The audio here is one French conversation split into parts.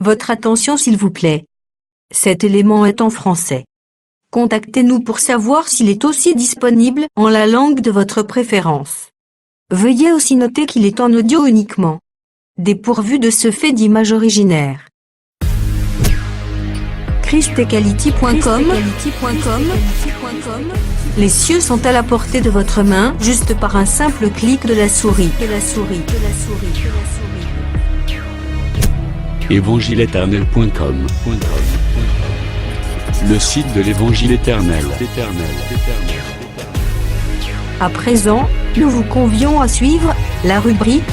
Votre attention s'il vous plaît. Cet élément est en français. Contactez-nous pour savoir s'il est aussi disponible en la langue de votre préférence. Veuillez aussi noter qu'il est en audio uniquement. Dépourvu de ce fait d'image originaire. christequality.com. Les cieux sont à la portée de votre main, juste par un simple clic de la souris. Évangileéternel.com. Le site de l'Évangile éternel. À présent, nous vous convions à suivre la rubrique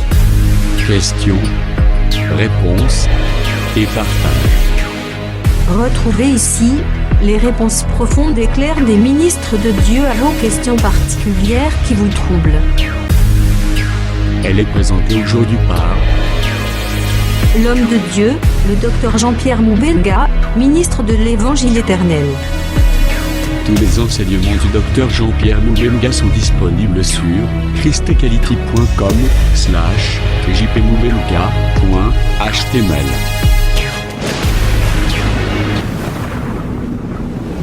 Questions, réponses et partage. Retrouvez ici les réponses profondes et claires des ministres de Dieu à vos questions particulières qui vous troublent. Elle est présentée aujourd'hui par L'homme de Dieu, le docteur Jean-Pierre Moubenga, ministre de l'Évangile éternel. Tous les enseignements du docteur Jean-Pierre Moubenga sont disponibles sur christequality.com/jpmoubenga.html.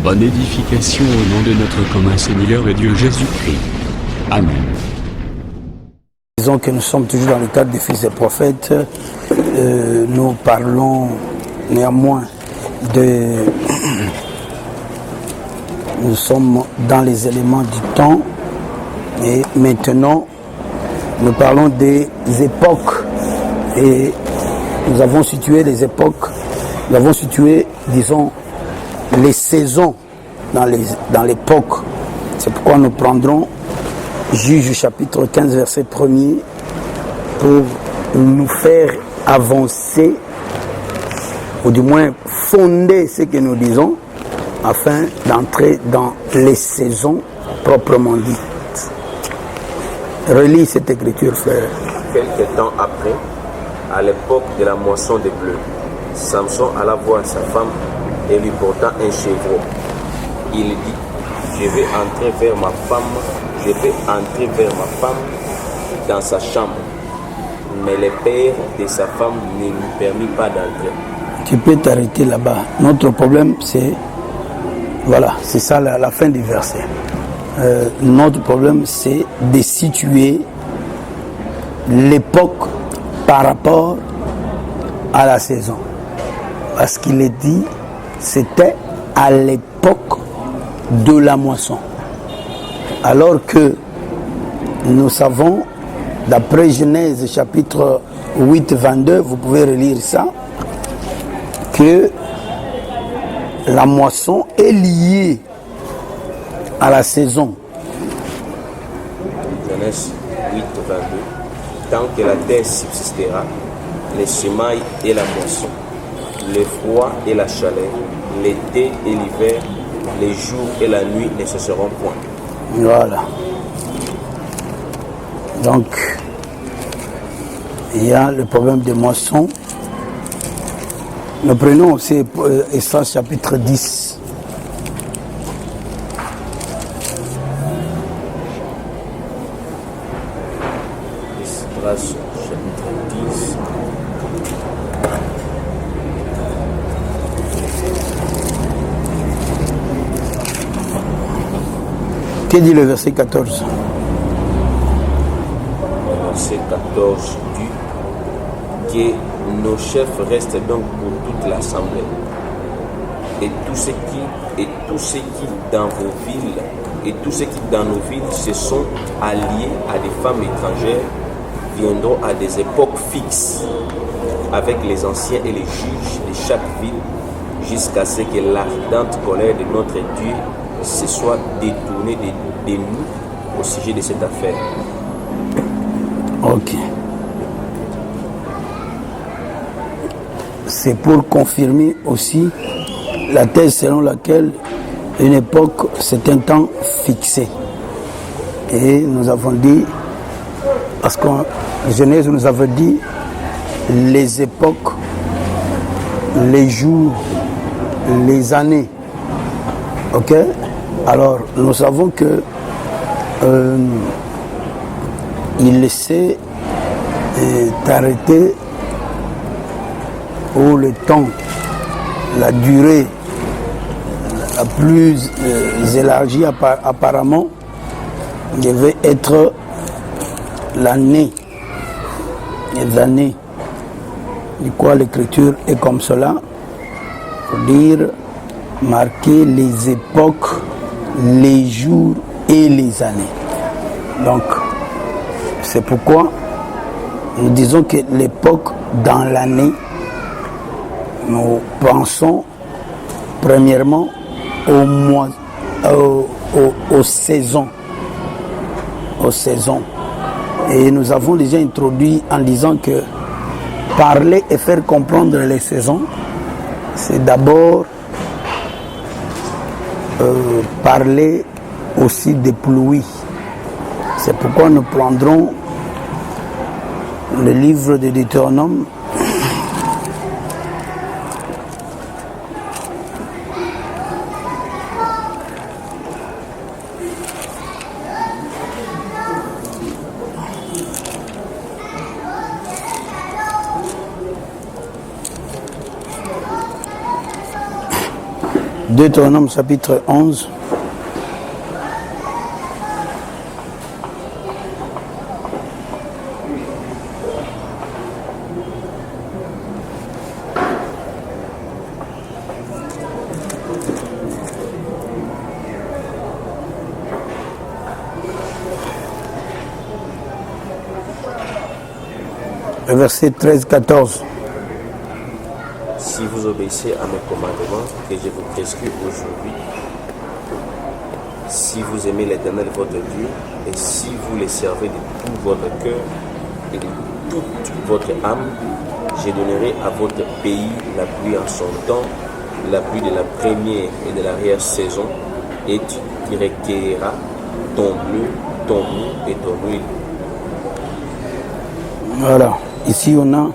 Bonne édification au nom de notre commun Seigneur et Dieu Jésus-Christ. Amen. Disons que nous sommes toujours dans le cadre des fils et prophètes. Nous parlons néanmoins de... Nous sommes dans les éléments du temps et maintenant nous parlons des époques et nous avons situé les époques, nous avons situé, disons, les saisons dans l'époque. C'est pourquoi nous prendrons Juge chapitre 15 verset 1er pour nous faire avancer ou du moins fonder ce que nous disons afin d'entrer dans les saisons proprement dites. Relis cette écriture, frère. Quelque temps après, à l'époque de la moisson des bleus, Samson alla voir sa femme et lui porta un chevreau. Il dit, je vais entrer vers ma femme dans sa chambre. Mais le père de sa femme ne lui permit pas d'entrer. Tu peux t'arrêter là-bas. Notre problème, c'est... Voilà, c'est ça la fin du verset. Notre problème, c'est de situer l'époque par rapport à la saison. Parce qu'il est dit, c'était à l'époque de la moisson. Alors que nous savons, d'après Genèse chapitre 8, 22, vous pouvez relire ça, que la moisson est liée à la saison. Genèse 8, 22. Tant que la terre subsistera, les semailles et la moisson, le froid et la chaleur, l'été et l'hiver, les jours et la nuit ne cesseront point. Voilà. Donc, il y a le problème des moissons. Nous prenons aussi Esdras chapitre 10. Esdras chapitre 10. Que dit le verset 14? Verset 14 dit que nos chefs restent donc pour toute l'assemblée. Et tous ceux qui dans vos villes et tous ceux qui dans nos villes se sont alliés à des femmes étrangères viendront à des époques fixes avec les anciens et les juges de chaque ville jusqu'à ce que l'ardente colère de notre Dieu se soit détournée de nous au sujet de cette affaire. Ok. C'est pour confirmer aussi la thèse selon laquelle une époque, c'est un temps fixé. Et nous avons dit, parce qu'en Genèse nous avait dit les époques, les jours, les années. Ok? Alors, nous savons que il s'est arrêté ou le temps, la durée la plus élargie apparemment devait être l'année, les années, du quoi l'écriture est comme cela, pour dire marquer les époques, les jours et les années. Donc, c'est pourquoi nous disons que l'époque dans l'année, nous pensons premièrement au mois, aux saisons. Aux saisons. Et nous avons déjà introduit en disant que parler et faire comprendre les saisons, c'est d'abord parler aussi des pluies. C'est pourquoi nous prendrons le livre de Deutéronome, Deutéronome chapitre 11. Verset 13-14. Si vous obéissez à mes commandements que je vous prescris aujourd'hui, si vous aimez l'Éternel votre Dieu, et si vous les servez de tout votre cœur et de toute votre âme, je donnerai à votre pays la pluie en son temps, la pluie de la première et de l'arrière-saison, et tu recueilleras ton bleu, ton mou et ton huile. Voilà, ici on a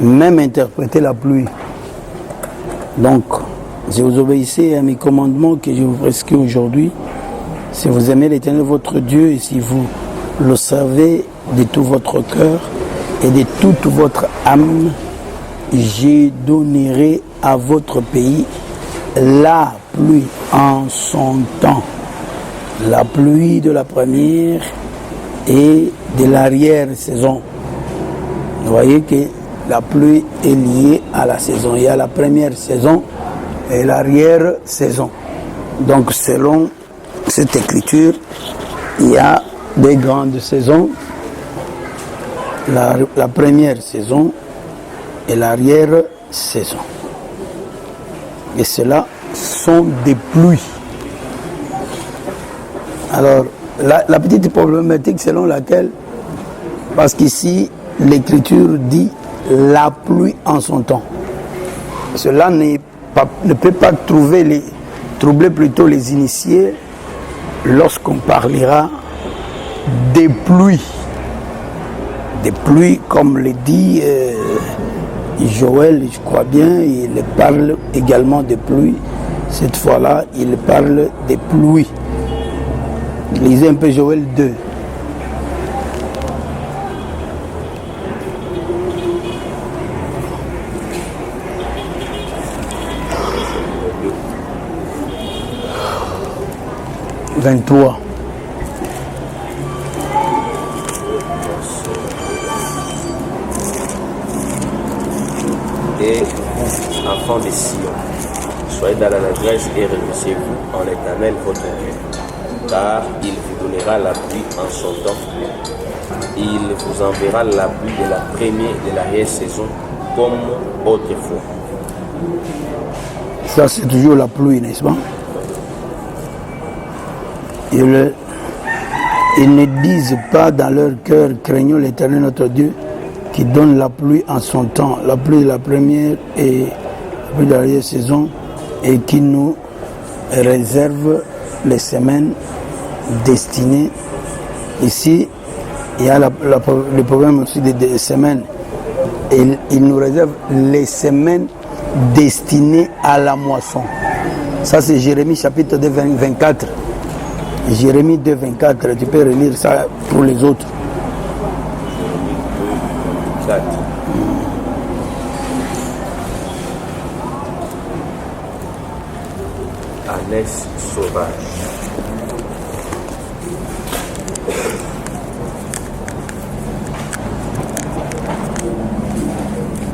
même interprété la pluie. Donc, si vous obéissez à mes commandements que je vous prescris aujourd'hui, si vous aimez l'Éternel votre Dieu et si vous le servez de tout votre cœur et de toute votre âme, je donnerai à votre pays la pluie en son temps, la pluie de la première et de l'arrière-saison. Vous voyez que la pluie est liée à la saison. Il y a la première saison et l'arrière-saison. Donc selon cette écriture, il y a des grandes saisons, la première saison et l'arrière-saison. Et cela sont des pluies. Alors, la petite problématique selon laquelle, parce qu'ici, l'écriture dit la pluie en son temps. Cela ne peut pas troubler plutôt les initiés lorsqu'on parlera des pluies. Des pluies, comme le dit Joël, je crois bien, il parle également de pluie. Cette fois-là, il parle des pluies. Lisez un peu Joël 2. Et vous, enfants de Sion, soyez dans l'allégresse et réjouissez-vous en l'Éternel votre Dieu, car il vous donnera la pluie en son temps. Il vous enverra la pluie de la première et de l'arrière-saison comme autrefois. Ça, c'est toujours la pluie, n'est-ce pas? Ils ne disent pas dans leur cœur, craignons l'Éternel notre Dieu, qui donne la pluie en son temps, la pluie de la première et la pluie de l'arrière-saison, et qui nous réserve les semaines destinées. Ici, il y a le problème aussi des semaines. Il nous réserve les semaines destinées à la moisson. Ça, c'est Jérémie chapitre 2, 24. Jérémie 2, 24. Tu peux relire ça pour les autres. ânesse sauvage.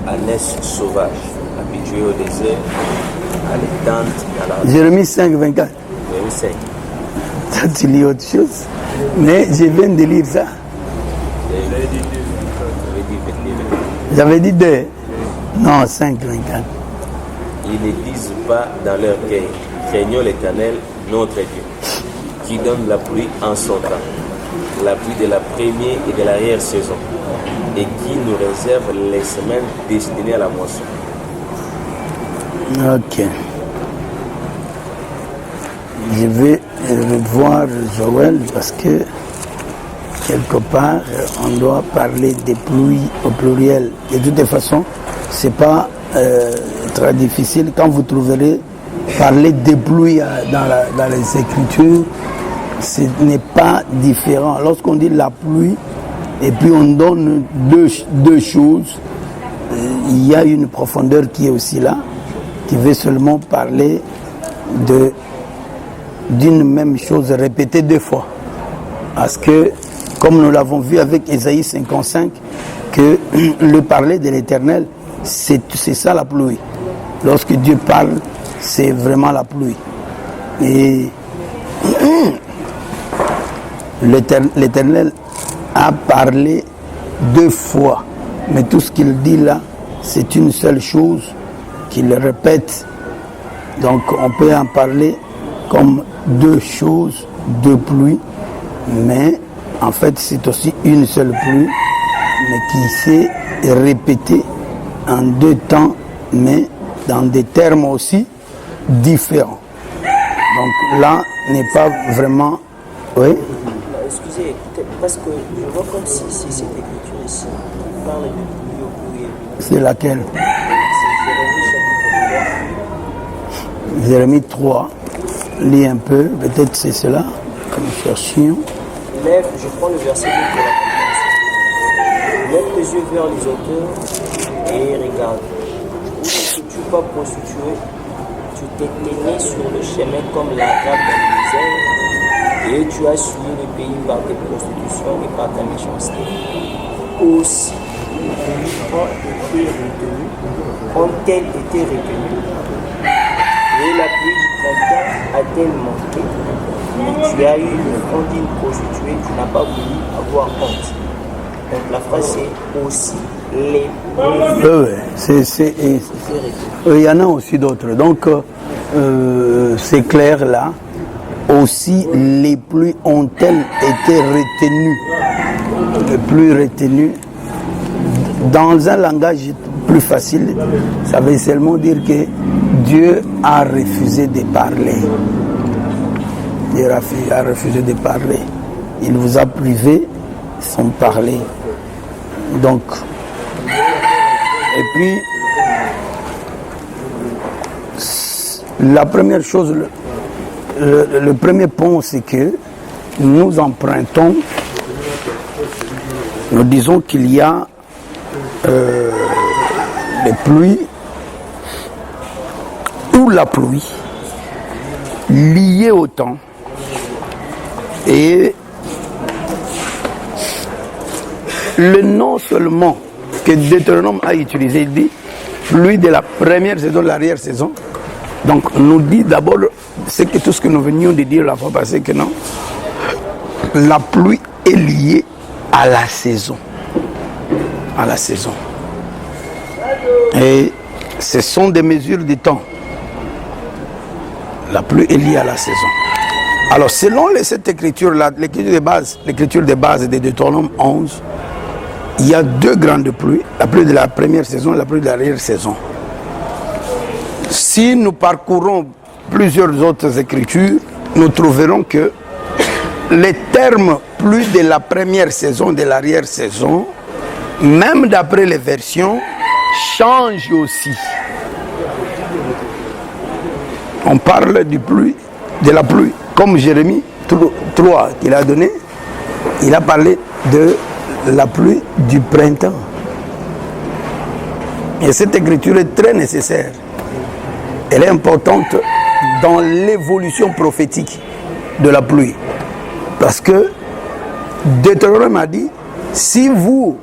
Ânesse sauvage, habituée au désert, à l'étente, à la... Jérémie 5, 24. Jérémie 5. Ça, tu lis autre chose. Mais je viens de lire ça. J'avais dit 2. Non, 5, 24. Ils ne disent pas dans leur cœur, craignons l'Éternel, notre Dieu, qui donne la pluie en son temps, la pluie de la première et de l'arrière-saison, et qui nous réserve les semaines destinées à la moisson. Ok. Je vais revoir Joël parce que quelque part, on doit parler des pluies au pluriel. De toute façon, c'est pas très difficile. Quand vous trouverez parler des pluies dans les Écritures, ce n'est pas différent. Lorsqu'on dit la pluie, et puis on donne deux choses, il y a une profondeur qui est aussi là, qui veut seulement parler d'une même chose répétée 2 fois. Parce que, comme nous l'avons vu avec Ésaïe 55, que le parler de l'Éternel, c'est ça la pluie. Lorsque Dieu parle, c'est vraiment la pluie. Et l'Éternel a parlé 2 fois. Mais tout ce qu'il dit là, c'est une seule chose qu'il répète. Donc on peut en parler comme 2 choses, 2 pluies, mais en fait c'est aussi une seule pluie, mais qui s'est répétée en 2 temps, mais dans des termes aussi différents. Donc là n'est pas vraiment... Oui. Excusez, parce que je vois comme si cette écriture ici parle de pluie au pluriel. C'est laquelle? C'est Jérémie 3. Lis un peu, peut-être c'est cela que nous cherchions. Lève, je prends le verset 2 pour la compréhension. Lève tes yeux vers les auteurs et regarde. Où ne suis-tu pas prostitué? Tu t'es traîné sur le chemin comme l'arabe dans le désert, et tu as souillé le pays par tes prostitutions et par ta méchanceté. Aussi, ont-elles été retenues? Et la pluie du printemps a-t-elle manqué? Mais tu as eu une fondine prostituée, tu n'as pas voulu avoir honte. Donc la phrase c'est aussi les pluies. Il y en a aussi d'autres. Donc c'est clair là. Aussi les pluies ont-elles été retenues? Les pluies retenues. Dans un langage plus facile, ça veut seulement dire que Dieu a refusé de parler. Dieu a refusé de parler. Il vous a privé sans parler. Donc, et puis, la première chose, le premier point, c'est que nous empruntons, nous disons qu'il y a les pluies ou la pluie liée au temps et le nom seulement que Deutéronome a utilisé, il dit pluie de la première saison, de l'arrière-saison. Donc nous dit d'abord tout ce que nous venions de dire la fois passée, que non, la pluie est liée à la saison. À la saison. Et ce sont des mesures du temps. La pluie est liée à la saison. Alors selon cette écriture-là, l'écriture de base de Deutéronome 11, il y a 2 grandes pluies, la pluie de la première saison et la pluie de l'arrière-saison. Si nous parcourons plusieurs autres écritures, nous trouverons que les termes pluie de la première saison, de l'arrière-saison, même d'après les versions, changent aussi. On parle de la pluie. Comme Jérémie 3 qu'il a donné, il a parlé de la pluie du printemps. Et cette écriture est très nécessaire. Elle est importante dans l'évolution prophétique de la pluie. Parce que Deutéronome a dit, si vous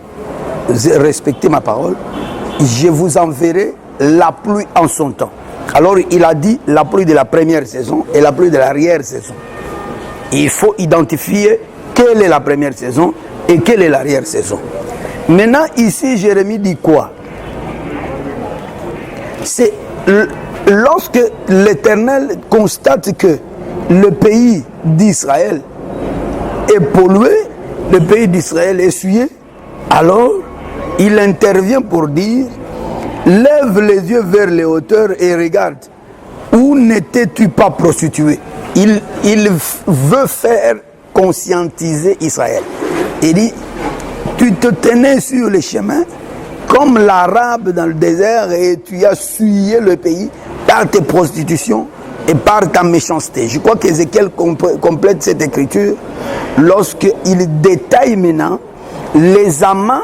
respectez ma parole, je vous enverrai la pluie en son temps. Alors il a dit la pluie de la première saison et la pluie de l'arrière-saison. Il faut identifier quelle est la première saison et quelle est l'arrière-saison. Maintenant, ici, Jérémie dit quoi? C'est lorsque l'Éternel constate que le pays d'Israël est pollué, le pays d'Israël est souillé, alors il intervient pour dire, lève les yeux vers les hauteurs et regarde, où n'étais-tu pas prostitué? Il veut faire conscientiser Israël. Il dit, tu te tenais sur les chemins comme l'Arabe dans le désert et tu as souillé le pays par tes prostitutions et par ta méchanceté. Je crois qu'Ézéchiel complète cette écriture lorsqu'il détaille maintenant les amants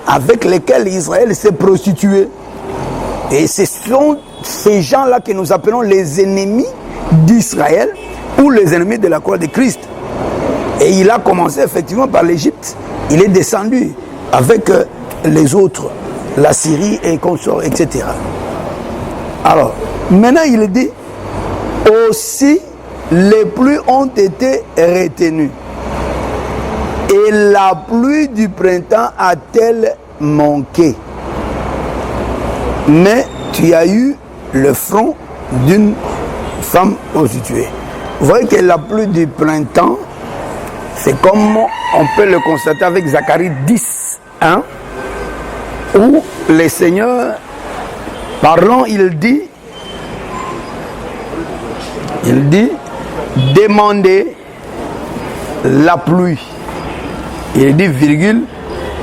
avec lesquels Israël s'est prostitué. Et ce sont ces gens-là que nous appelons les ennemis d'Israël ou les ennemis de la croix de Christ. Et il a commencé effectivement par l'Égypte. Il est descendu avec les autres, la Syrie et consorts, etc. Alors, maintenant il dit, aussi les pluies ont été retenues. Et la pluie du printemps a-t-elle manqué? Mais tu as eu le front d'une femme prostituée. Vous voyez que la pluie du printemps, c'est comme on peut le constater avec Zacharie 10, hein, où le Seigneur, parlant, il dit, demandez la pluie. Il dit, virgule,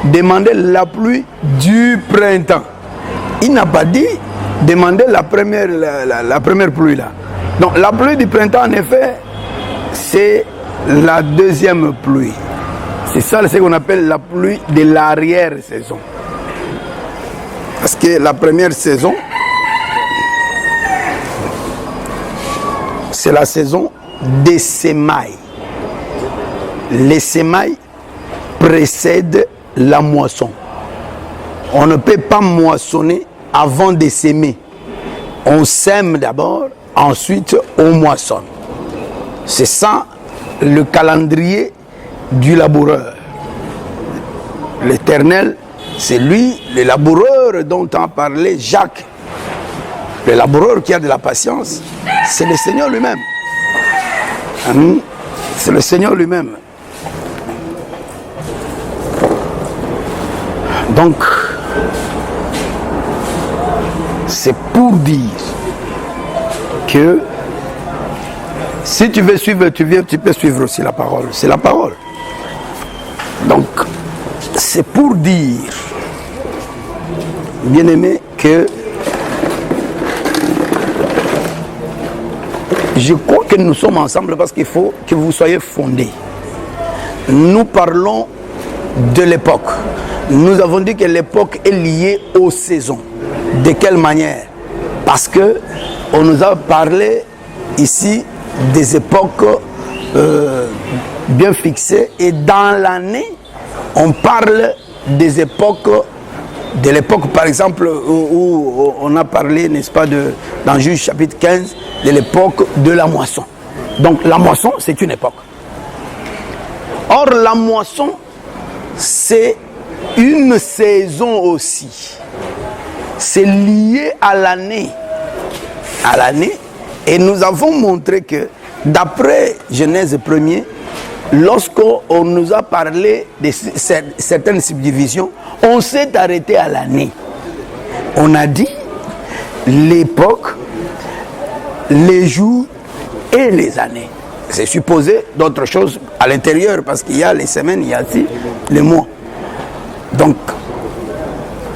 demandez la pluie du printemps. Il n'a pas dit, demandez la première pluie là. Donc la pluie du printemps, en effet, c'est la deuxième pluie. C'est ça ce qu'on appelle la pluie de l'arrière-saison. Parce que la première saison, c'est la saison des semailles. Les semailles précèdent la moisson. On ne peut pas moissonner avant de s'aimer. On sème d'abord, ensuite on moissonne. C'est ça le calendrier du laboureur. L'Éternel, c'est lui, le laboureur dont a parlé Jacques. Le laboureur qui a de la patience, c'est le Seigneur lui-même. C'est le Seigneur lui-même. Donc, c'est pour dire que si tu veux suivre, tu peux suivre aussi la parole. C'est la parole. Donc, c'est pour dire, bien aimé, que je crois que nous sommes ensemble parce qu'il faut que vous soyez fondés. Nous parlons de l'époque. Nous avons dit que l'époque est liée aux saisons. De quelle manière? Parce que on nous a parlé ici des époques bien fixées et dans l'année, on parle des époques, de l'époque par exemple où on a parlé, n'est-ce pas, dans Juge chapitre 15, de l'époque de la moisson. Donc la moisson, c'est une époque. Or la moisson, c'est une saison aussi. C'est lié à l'année. À l'année. Et nous avons montré que d'après Genèse 1er, lorsqu'on nous a parlé de certaines subdivisions, on s'est arrêté à l'année. On a dit l'époque, les jours et les années. C'est supposé d'autres choses à l'intérieur parce qu'il y a les semaines, il y a aussi les mois. Donc,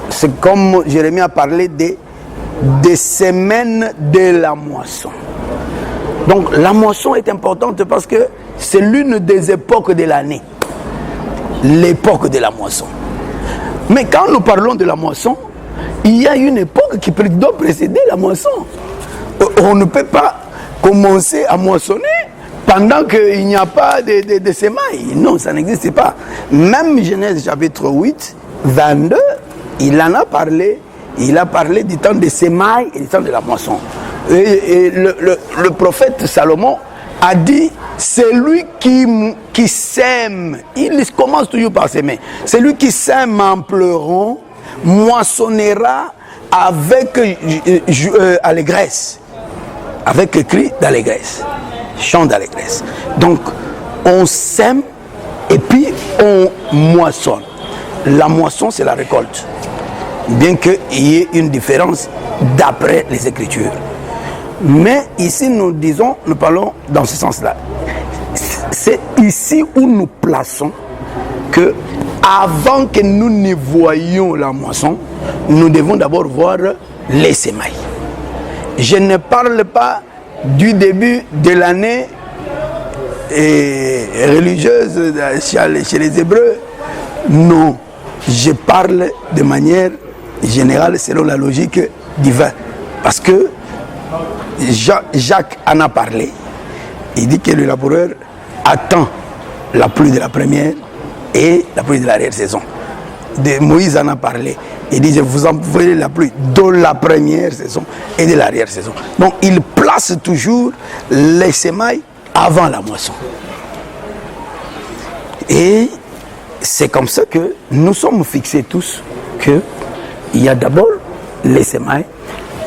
c'est comme Jérémie a parlé des semaines de la moisson. Donc, la moisson est importante parce que c'est l'une des époques de l'année. L'époque de la moisson. Mais quand nous parlons de la moisson, il y a une époque qui doit précéder la moisson. on ne peut pas commencer à moissonner pendant qu'il n'y a pas de semailles. Non, ça n'existe pas. Même Genèse chapitre 8, 22, il en a parlé. Il a parlé du temps des semailles et du temps de la moisson. Et le prophète Salomon a dit, celui qui sème, il commence toujours par s'aimer, celui qui sème en pleurant, moissonnera avec allégresse, avec cri d'allégresse, chant d'allégresse. Donc, on sème et puis on moissonne. La moisson, c'est la récolte. Bien qu'il y ait une différence d'après les Écritures. Mais ici, nous parlons dans ce sens-là. C'est ici où nous plaçons que, avant que nous ne voyions la moisson, nous devons d'abord voir les semailles. Je ne parle pas du début de l'année religieuse chez les Hébreux. Non, je parle de manière générale selon la logique divine. Parce que Jacques en a parlé. Il dit que le laboureur attend la pluie de la première et la pluie de l'arrière-saison. Moïse en a parlé. Il dit, je vous envoie la pluie de la première saison et de l'arrière-saison. Donc, il place toujours les semailles avant la moisson. Et c'est comme ça que nous sommes fixés tous qu'il y a d'abord les semailles,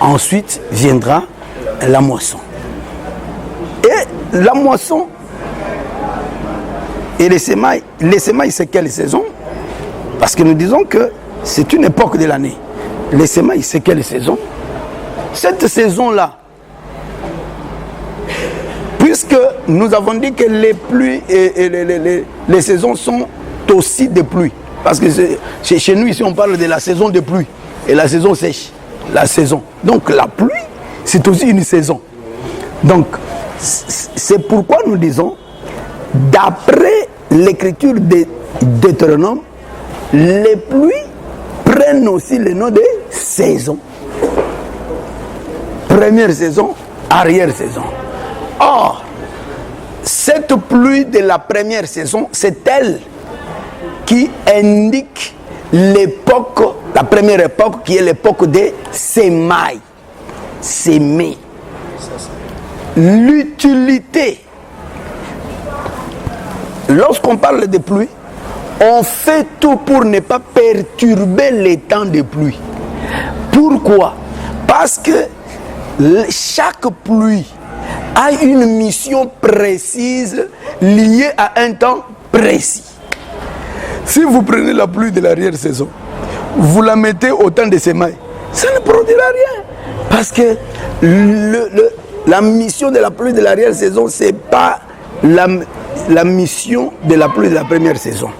ensuite viendra la moisson. Et la moisson et les semailles c'est quelle saison? Parce que nous disons que c'est une époque de l'année. Les semailles, c'est quelle saison? Cette saison-là, puisque nous avons dit que les pluies et les saisons sont aussi des pluies. Parce que chez nous, ici, on parle de la saison de pluie et la saison sèche. La saison. Donc, la pluie, c'est aussi une saison. Donc, c'est pourquoi nous disons, d'après l'écriture de Deutéronome, les pluies prennent aussi le nom de saison. Première saison, arrière-saison. Or, cette pluie de la première saison, c'est elle qui indique l'époque, la première époque qui est l'époque des semailles. S'aimer. L'utilité. Lorsqu'on parle de pluie, on fait tout pour ne pas perturber les temps de pluie. Pourquoi? Parce que chaque pluie a une mission précise liée à un temps précis. Si vous prenez la pluie de l'arrière-saison, vous la mettez au temps des semailles, ça ne produira rien. Parce que la mission de la pluie de l'arrière-saison, ce n'est pas la mission de la pluie de la première saison.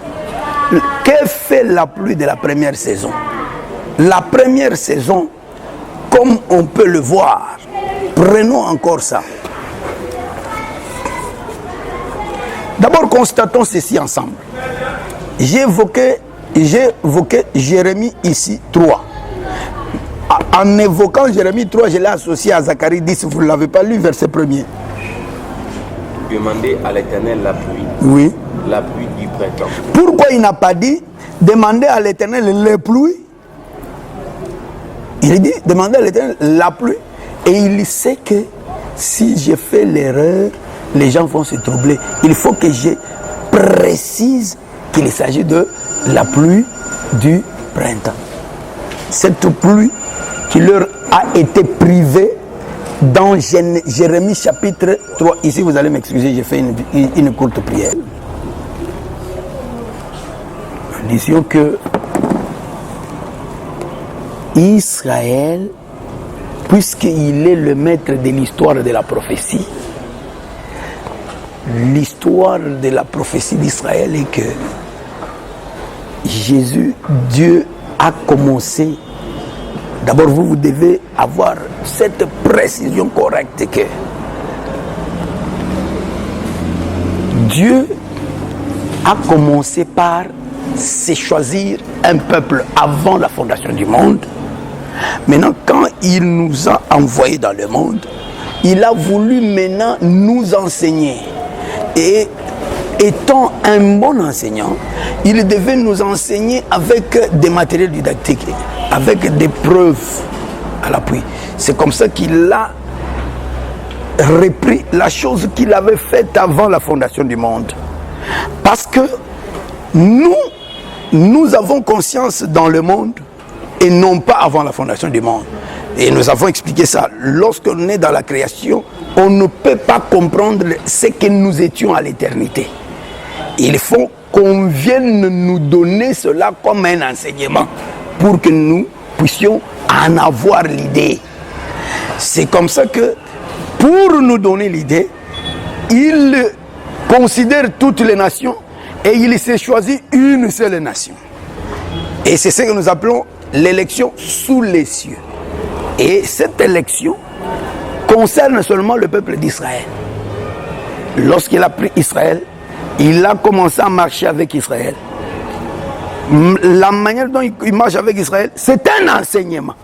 Que fait la pluie de la première saison? La première saison, comme on peut le voir, prenons encore ça. D'abord, constatons ceci ensemble. J'ai évoqué Jérémie ici 3. En évoquant Jérémie 3, je l'ai associé à Zacharie 10, vous ne l'avez pas lu, verset 1er. Demandez à l'Éternel la pluie. Oui. La pluie du printemps. Pourquoi il n'a pas dit demander à l'Éternel les pluies? Il a dit demander à l'Éternel la pluie. Et il sait que si je fais l'erreur, les gens vont se troubler. Il faut que je précise qu'il s'agit de la pluie du printemps. Cette pluie qui leur a été privée dans Jérémie chapitre 3. Ici, vous allez m'excuser, j'ai fait une courte prière. Nous disions que Israël, puisqu'il est le maître de l'histoire de la prophétie, l'histoire de la prophétie d'Israël est que Dieu a commencé. D'abord, vous devez avoir cette précision correcte que Dieu a commencé par se choisir un peuple avant la fondation du monde. Maintenant, quand il nous a envoyés dans le monde, il a voulu maintenant nous enseigner. Et étant un bon enseignant, il devait nous enseigner avec des matériels didactiques, avec des preuves à l'appui. C'est comme ça qu'il a repris la chose qu'il avait faite avant la fondation du monde. Parce que nous avons conscience dans le monde et non pas avant la fondation du monde. Et nous avons expliqué ça. Lorsqu'on est dans la création, on ne peut pas comprendre ce que nous étions à l'éternité. Il faut qu'on vienne nous donner cela comme un enseignement pour que nous puissions en avoir l'idée. C'est comme ça que, pour nous donner l'idée, il considère toutes les nations et il s'est choisi une seule nation. Et c'est ce que nous appelons l'élection sous les cieux. Et cette élection concerne seulement le peuple d'Israël. Lorsqu'il a pris Israël, il a commencé à marcher avec Israël. La manière dont il marche avec Israël, c'est un enseignement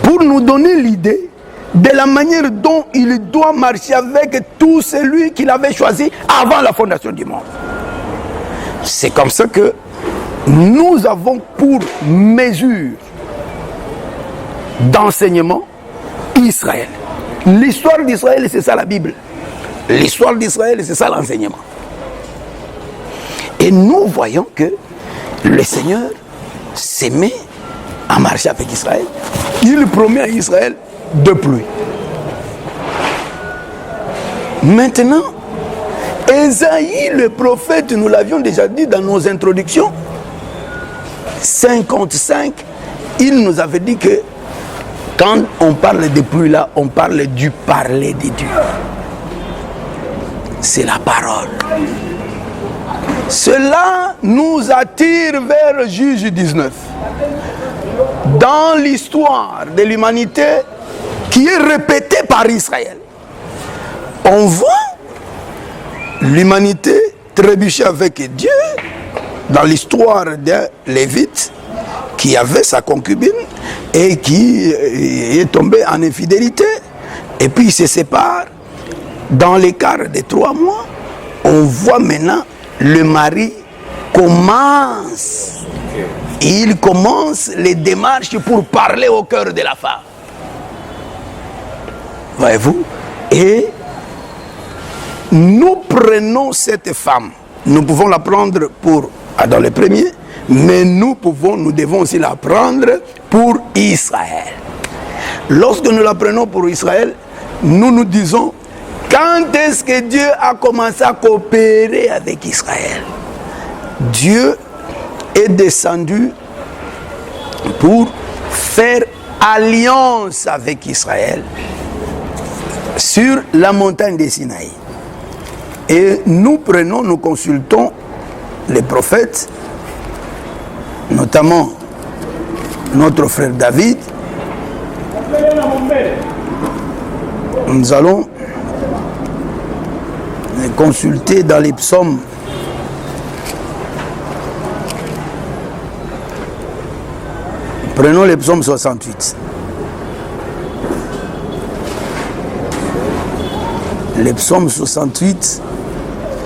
pour nous donner l'idée de la manière dont il doit marcher avec tout celui qu'il avait choisi avant la fondation du monde. C'est comme ça que nous avons pour mesure d'enseignement Israël. L'histoire d'Israël, c'est ça la Bible. L'histoire d'Israël, c'est ça l'enseignement. Et nous voyons que le Seigneur s'est mis à marcher avec Israël. Il promet à Israël de pluie. Maintenant, Ésaïe, le prophète, nous l'avions déjà dit dans nos introductions, 55, il nous avait dit que quand on parle de pluie là, on parle du parler de Dieu. C'est la parole. Cela nous attire vers Juge 19. Dans l'histoire de l'humanité qui est répétée par Israël, on voit l'humanité trébucher avec Dieu dans l'histoire d'un Lévite qui avait sa concubine et qui est tombé en infidélité et puis il se sépare. Dans l'écart de 3 mois, on voit maintenant le mari commence. Il commence les démarches pour parler au cœur de la femme. Voyez-vous? Et nous prenons cette femme. Nous pouvons la prendre pour Adam le premier, mais nous devons aussi la prendre pour Israël. Lorsque nous la prenons pour Israël, nous nous disons, quand est-ce que Dieu a commencé à coopérer avec Israël? Dieu est descendu pour faire alliance avec Israël sur la montagne de Sinaï. Et nous consultons les prophètes, notamment notre frère David. Nous allons consulter dans les psaumes. Prenons le psaume 68. Le psaume 68,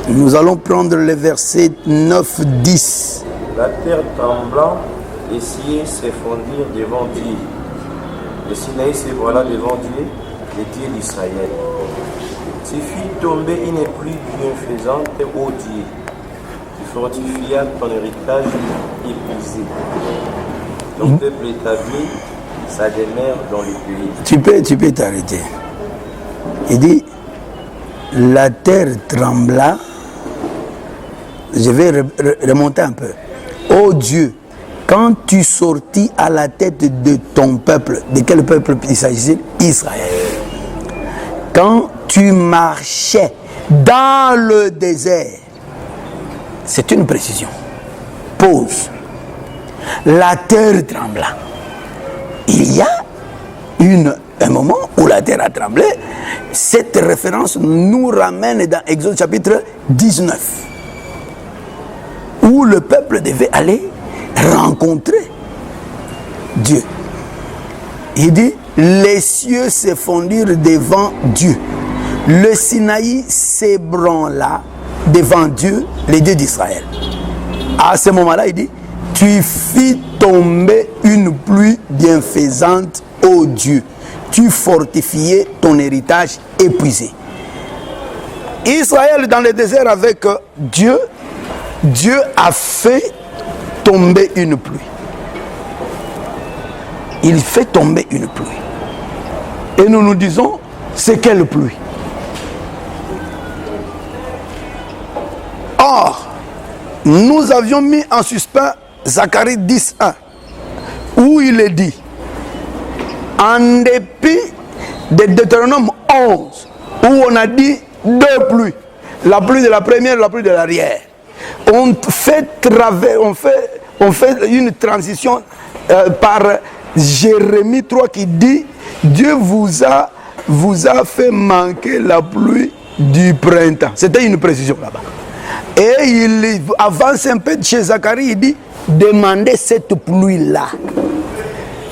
nous allons prendre les versets 9-10. La terre tremblant, les cieux s'effondirent devant Dieu. Le Sinaï se voilà devant Dieu, le Dieu d'Israël. Ses filles tombées une pluie bienfaisante, ô Dieu. Tu fortifias ton héritage épuisé. Ton peuple établi, sa demeure dans le pays. Tu peux t'arrêter. Il dit, la terre trembla. Je vais remonter un peu. Ô Dieu, quand tu sortis à la tête de ton peuple, de quel peuple il s'agit? Israël. Quand tu marchais dans le désert, c'est une précision. Pause. La terre trembla. Il y a un moment où la terre a tremblé. Cette référence nous ramène dans Exode chapitre 19, où le peuple devait aller rencontrer Dieu. Il dit, les cieux se fondirent devant Dieu. Le Sinaï s'ébranla devant Dieu, les dieux d'Israël. À ce moment-là, il dit, tu fis tomber une pluie bienfaisante, ô Dieu. Tu fortifiais ton héritage épuisé. Israël dans le désert avec Dieu, Dieu a fait tomber une pluie. Il fait tomber une pluie. Et nous nous disons, c'est quelle pluie? Or, nous avions mis en suspens Zacharie 10:1, où il est dit, en dépit de Deutéronome 11, où on a dit deux pluies, la pluie de la première et la pluie de l'arrière. On fait une transition par Jérémie 3 qui dit, Dieu vous a fait manquer la pluie du printemps. C'était une précision là-bas. Et il avance un peu chez Zacharie, il dit, demandez cette pluie-là.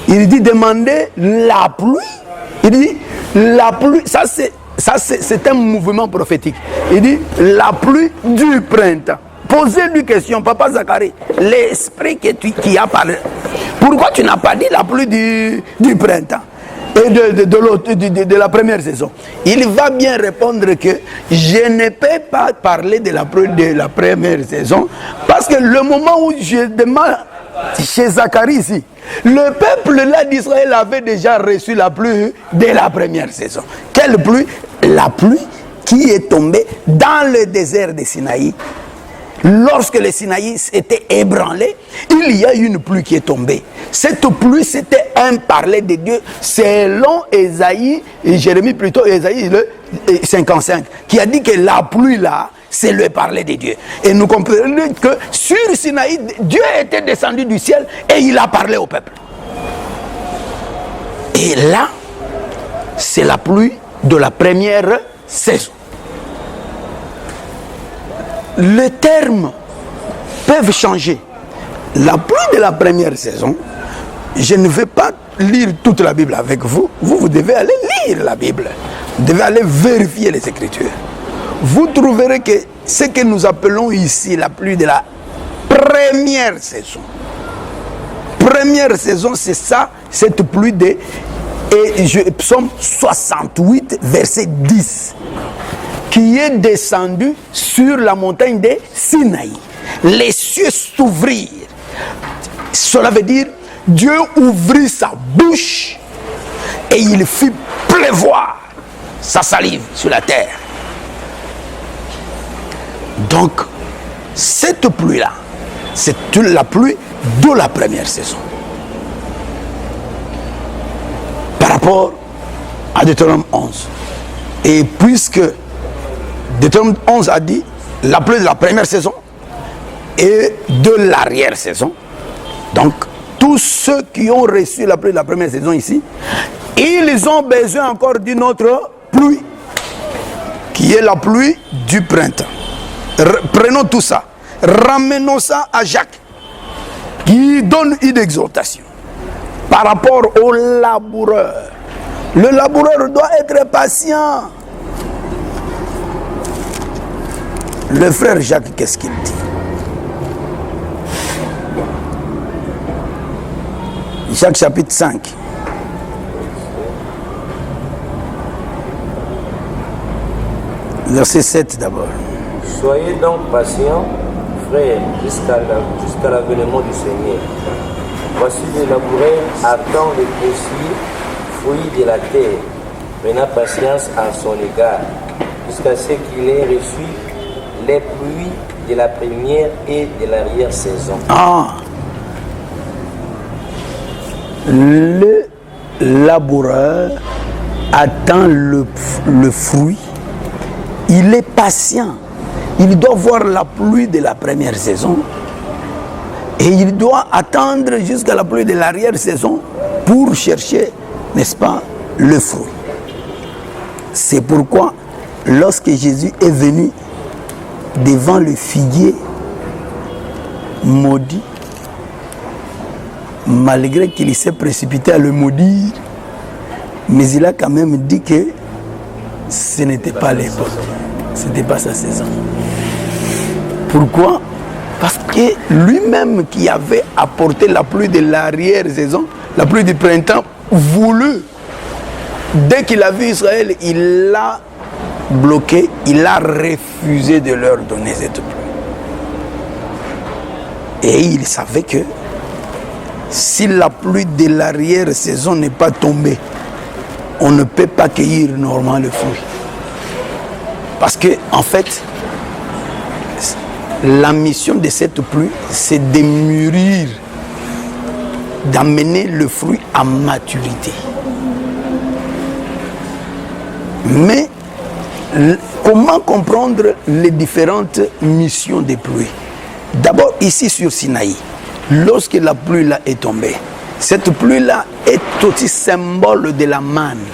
Il dit, demandez la pluie. Il dit, la pluie, ça c'est un mouvement prophétique. Il dit, la pluie du printemps. Posez-lui question, papa Zacharie, l'esprit qui a parlé. Pourquoi tu n'as pas dit la pluie du printemps et de la première saison? Il va bien répondre que je ne peux pas parler de la pluie de la première saison parce que le moment où je demande chez Zacharie ici, le peuple là d'Israël avait déjà reçu la pluie de la première saison. Quelle pluie? La pluie qui est tombée dans le désert de Sinaï. Lorsque le Sinaï était ébranlé, il y a une pluie qui est tombée. Cette pluie, c'était un parler de Dieu selon Ésaïe, et Jérémie plutôt, Ésaïe 55, qui a dit que la pluie là, c'est le parler de Dieu. Et nous comprenons que sur Sinaï, Dieu était descendu du ciel et il a parlé au peuple. Et là, c'est la pluie de la première saison. Les termes peuvent changer. La pluie de la première saison, je ne vais pas lire toute la Bible avec vous. Vous devez aller lire la Bible. Vous devez aller vérifier les Écritures. Vous trouverez que ce que nous appelons ici la pluie de la première saison. Première saison, c'est ça, cette pluie de... Psaume 68, verset 10. Qui est descendu sur la montagne de Sinaï. Les cieux s'ouvrirent. Cela veut dire, Dieu ouvrit sa bouche et il fit pleuvoir sa salive sur la terre. Donc, cette pluie-là, c'est la pluie de la première saison. Par rapport à Deutéronome 11. Et puisque Deutéronome 11 a dit la pluie de la première saison et de l'arrière-saison. Donc, tous ceux qui ont reçu la pluie de la première saison ici, ils ont besoin encore d'une autre pluie, qui est la pluie du printemps. Prenons tout ça, ramenons ça à Jacques, qui donne une exhortation par rapport au laboureur. Le laboureur doit être patient. Le frère Jacques, qu'est-ce qu'il dit? Jacques chapitre 5. Verset 7 d'abord. Soyez donc patients, frères, jusqu'à l'avènement du Seigneur. Voici le laboureur attend le précieux fruit de la terre, prenant patience à son égard, jusqu'à ce qu'il ait reçu les pluies de la première et de l'arrière-saison. Le laboureur attend le fruit. Il est patient. Il doit voir la pluie de la première saison. Et il doit attendre jusqu'à la pluie de l'arrière-saison pour chercher, n'est-ce pas, le fruit. C'est pourquoi, lorsque Jésus est venu devant le figuier maudit, malgré qu'il s'est précipité à le maudire, Mais il a quand même dit que ce n'était pas l'époque. Ce n'était pas sa saison. Pourquoi? Parce que lui-même qui avait apporté la pluie de l'arrière-saison, la pluie du printemps, voulu, dès qu'il a vu Israël, il l'a bloqué, il a refusé de leur donner cette pluie. Et il savait que si la pluie de l'arrière-saison n'est pas tombée, on ne peut pas cueillir normalement le fruit. Parce que, en fait, la mission de cette pluie, c'est de mûrir, d'amener le fruit à maturité. Mais comment comprendre les différentes missions des pluies? D'abord, ici sur Sinaï, lorsque la pluie là est tombée, cette pluie-là est aussi symbole de la manne.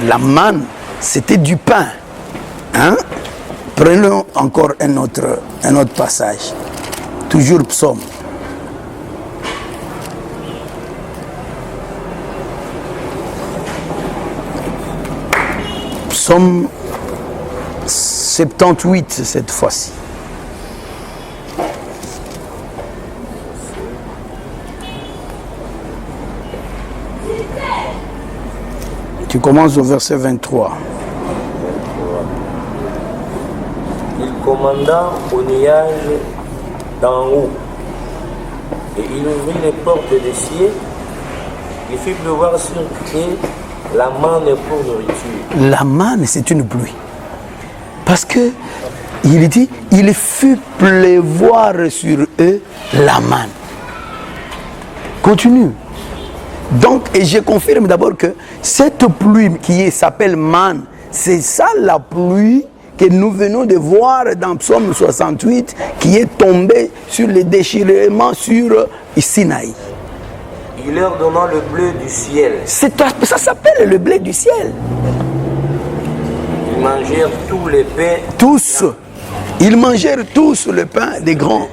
La manne, c'était du pain. Hein? Prenons encore un autre passage. Toujours psaume. Psaume 78 cette fois-ci. Tu commences au verset 23. Il commanda au nuage d'en haut, et il ouvrit les portes des cieux, il fit pleuvoir sur eux la manne pour nourriture. La manne, c'est une pluie. Parce que il dit, il fit pleuvoir sur eux la manne. Continue. Donc, et je confirme d'abord que cette pluie qui s'appelle manne, c'est ça la pluie que nous venons de voir dans Psaume 68, qui est tombée sur le déchirement sur Sinaï. Il leur donna le bleu du ciel. Ça s'appelle le blé du ciel. Ils mangèrent tous les pains. Tous. Ils mangèrent tous le pain des grands.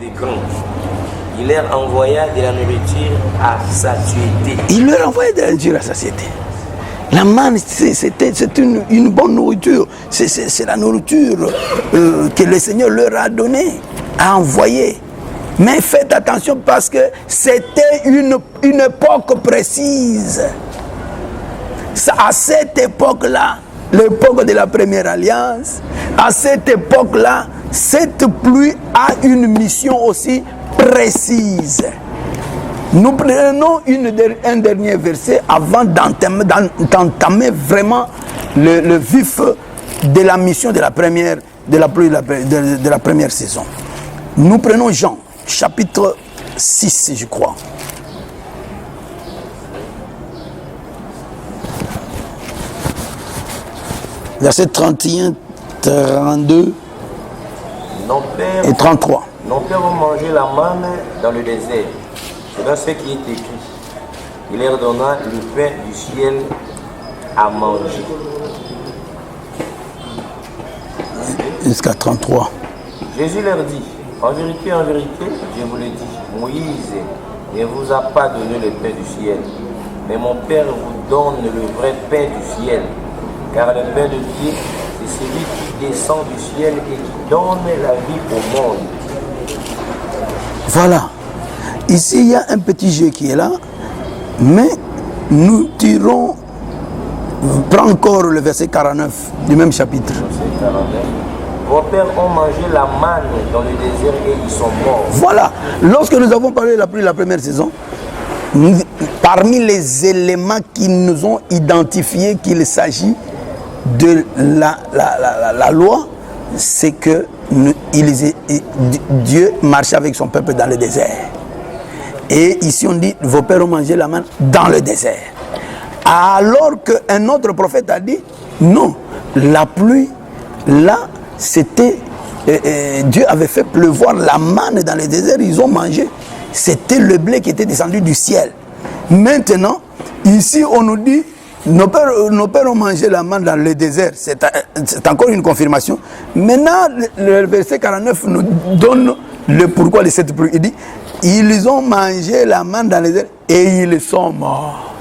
Il leur envoya de la nourriture à satiété. Il leur envoyait de la nourriture à satiété. La manne, c'est une bonne nourriture. C'est la nourriture que le Seigneur leur a donnée, a envoyée. Mais faites attention parce que c'était une époque précise. À cette époque-là, l'époque de la première alliance, à cette époque-là, cette pluie a une mission aussi précise. Nous prenons un dernier verset avant d'entamer vraiment le vif de la mission de la première, de la première saison. Nous prenons Jean, chapitre 6, je crois. Verset 31, 32 et 33. Nos pères ont mangé la manne dans le désert. C'est dans ce qui est écrit. Il leur donna le pain du ciel à manger. Jusqu'à 33. Jésus leur dit, en vérité, je vous le dis, Moïse ne vous a pas donné le pain du ciel, mais mon Père vous donne le vrai pain du ciel. Car le pain de Dieu, c'est celui qui descend du ciel et qui donne la vie au monde. Voilà. Ici, il y a un petit jeu qui est là, mais nous tirons, prends encore le verset 49 du même chapitre. Verset 49. Vos pères ont mangé la manne dans le désert et ils sont morts. Voilà. Lorsque nous avons parlé de la pluie de la première saison, parmi les éléments qui nous ont identifié qu'il s'agit de la loi, c'est que Dieu marchait avec son peuple dans le désert. Et ici on dit, vos pères ont mangé la manne dans le désert. Alors qu'un autre prophète a dit, non, la pluie, là, c'était, Dieu avait fait pleuvoir la manne dans le désert, ils ont mangé. C'était le blé qui était descendu du ciel. Maintenant, ici on nous dit, nos pères ont mangé la manne dans le désert. C'est encore une confirmation. Maintenant, le verset 49 nous donne le pourquoi de cette pluie. Il dit, ils ont mangé la manne dans le désert et ils sont morts.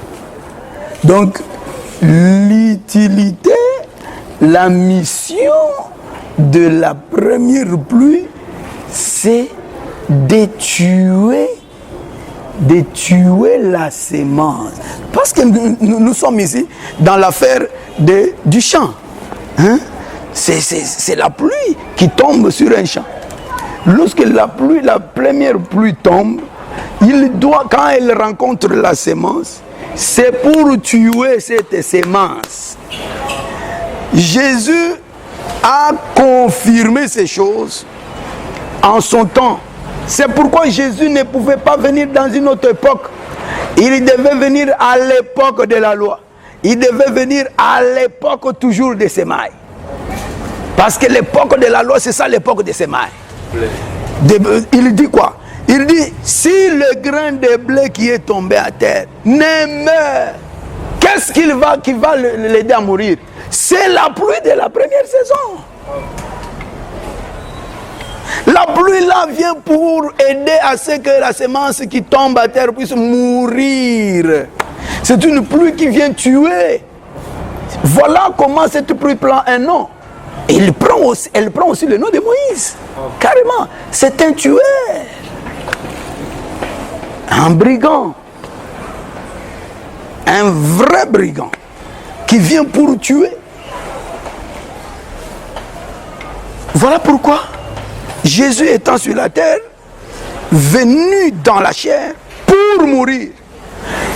Donc, l'utilité, la mission de la première pluie, c'est de tuer la semence. Parce que nous sommes ici dans l'affaire du champ. Hein? C'est la pluie qui tombe sur un champ. Lorsque la première pluie tombe, quand elle rencontre la semence, c'est pour tuer cette semence. Jésus a confirmé ces choses en son temps. C'est pourquoi Jésus ne pouvait pas venir dans une autre époque. Il devait venir à l'époque de la loi. Il devait venir à l'époque toujours des semailles. Parce que l'époque de la loi, c'est ça l'époque des semailles. Il dit quoi? Il dit, si le grain de blé qui est tombé à terre ne meurt, qu'est-ce qui va l'aider à mourir? C'est la pluie de la première saison. La pluie là vient pour aider à ce que la semence qui tombe à terre puisse mourir. C'est une pluie qui vient tuer. Voilà comment cette pluie prend un nom. Et elle prend aussi le nom de Moïse. Carrément, c'est un tueur. Un brigand. Un vrai brigand qui vient pour tuer. Voilà pourquoi Jésus étant sur la terre, venu dans la chair pour mourir.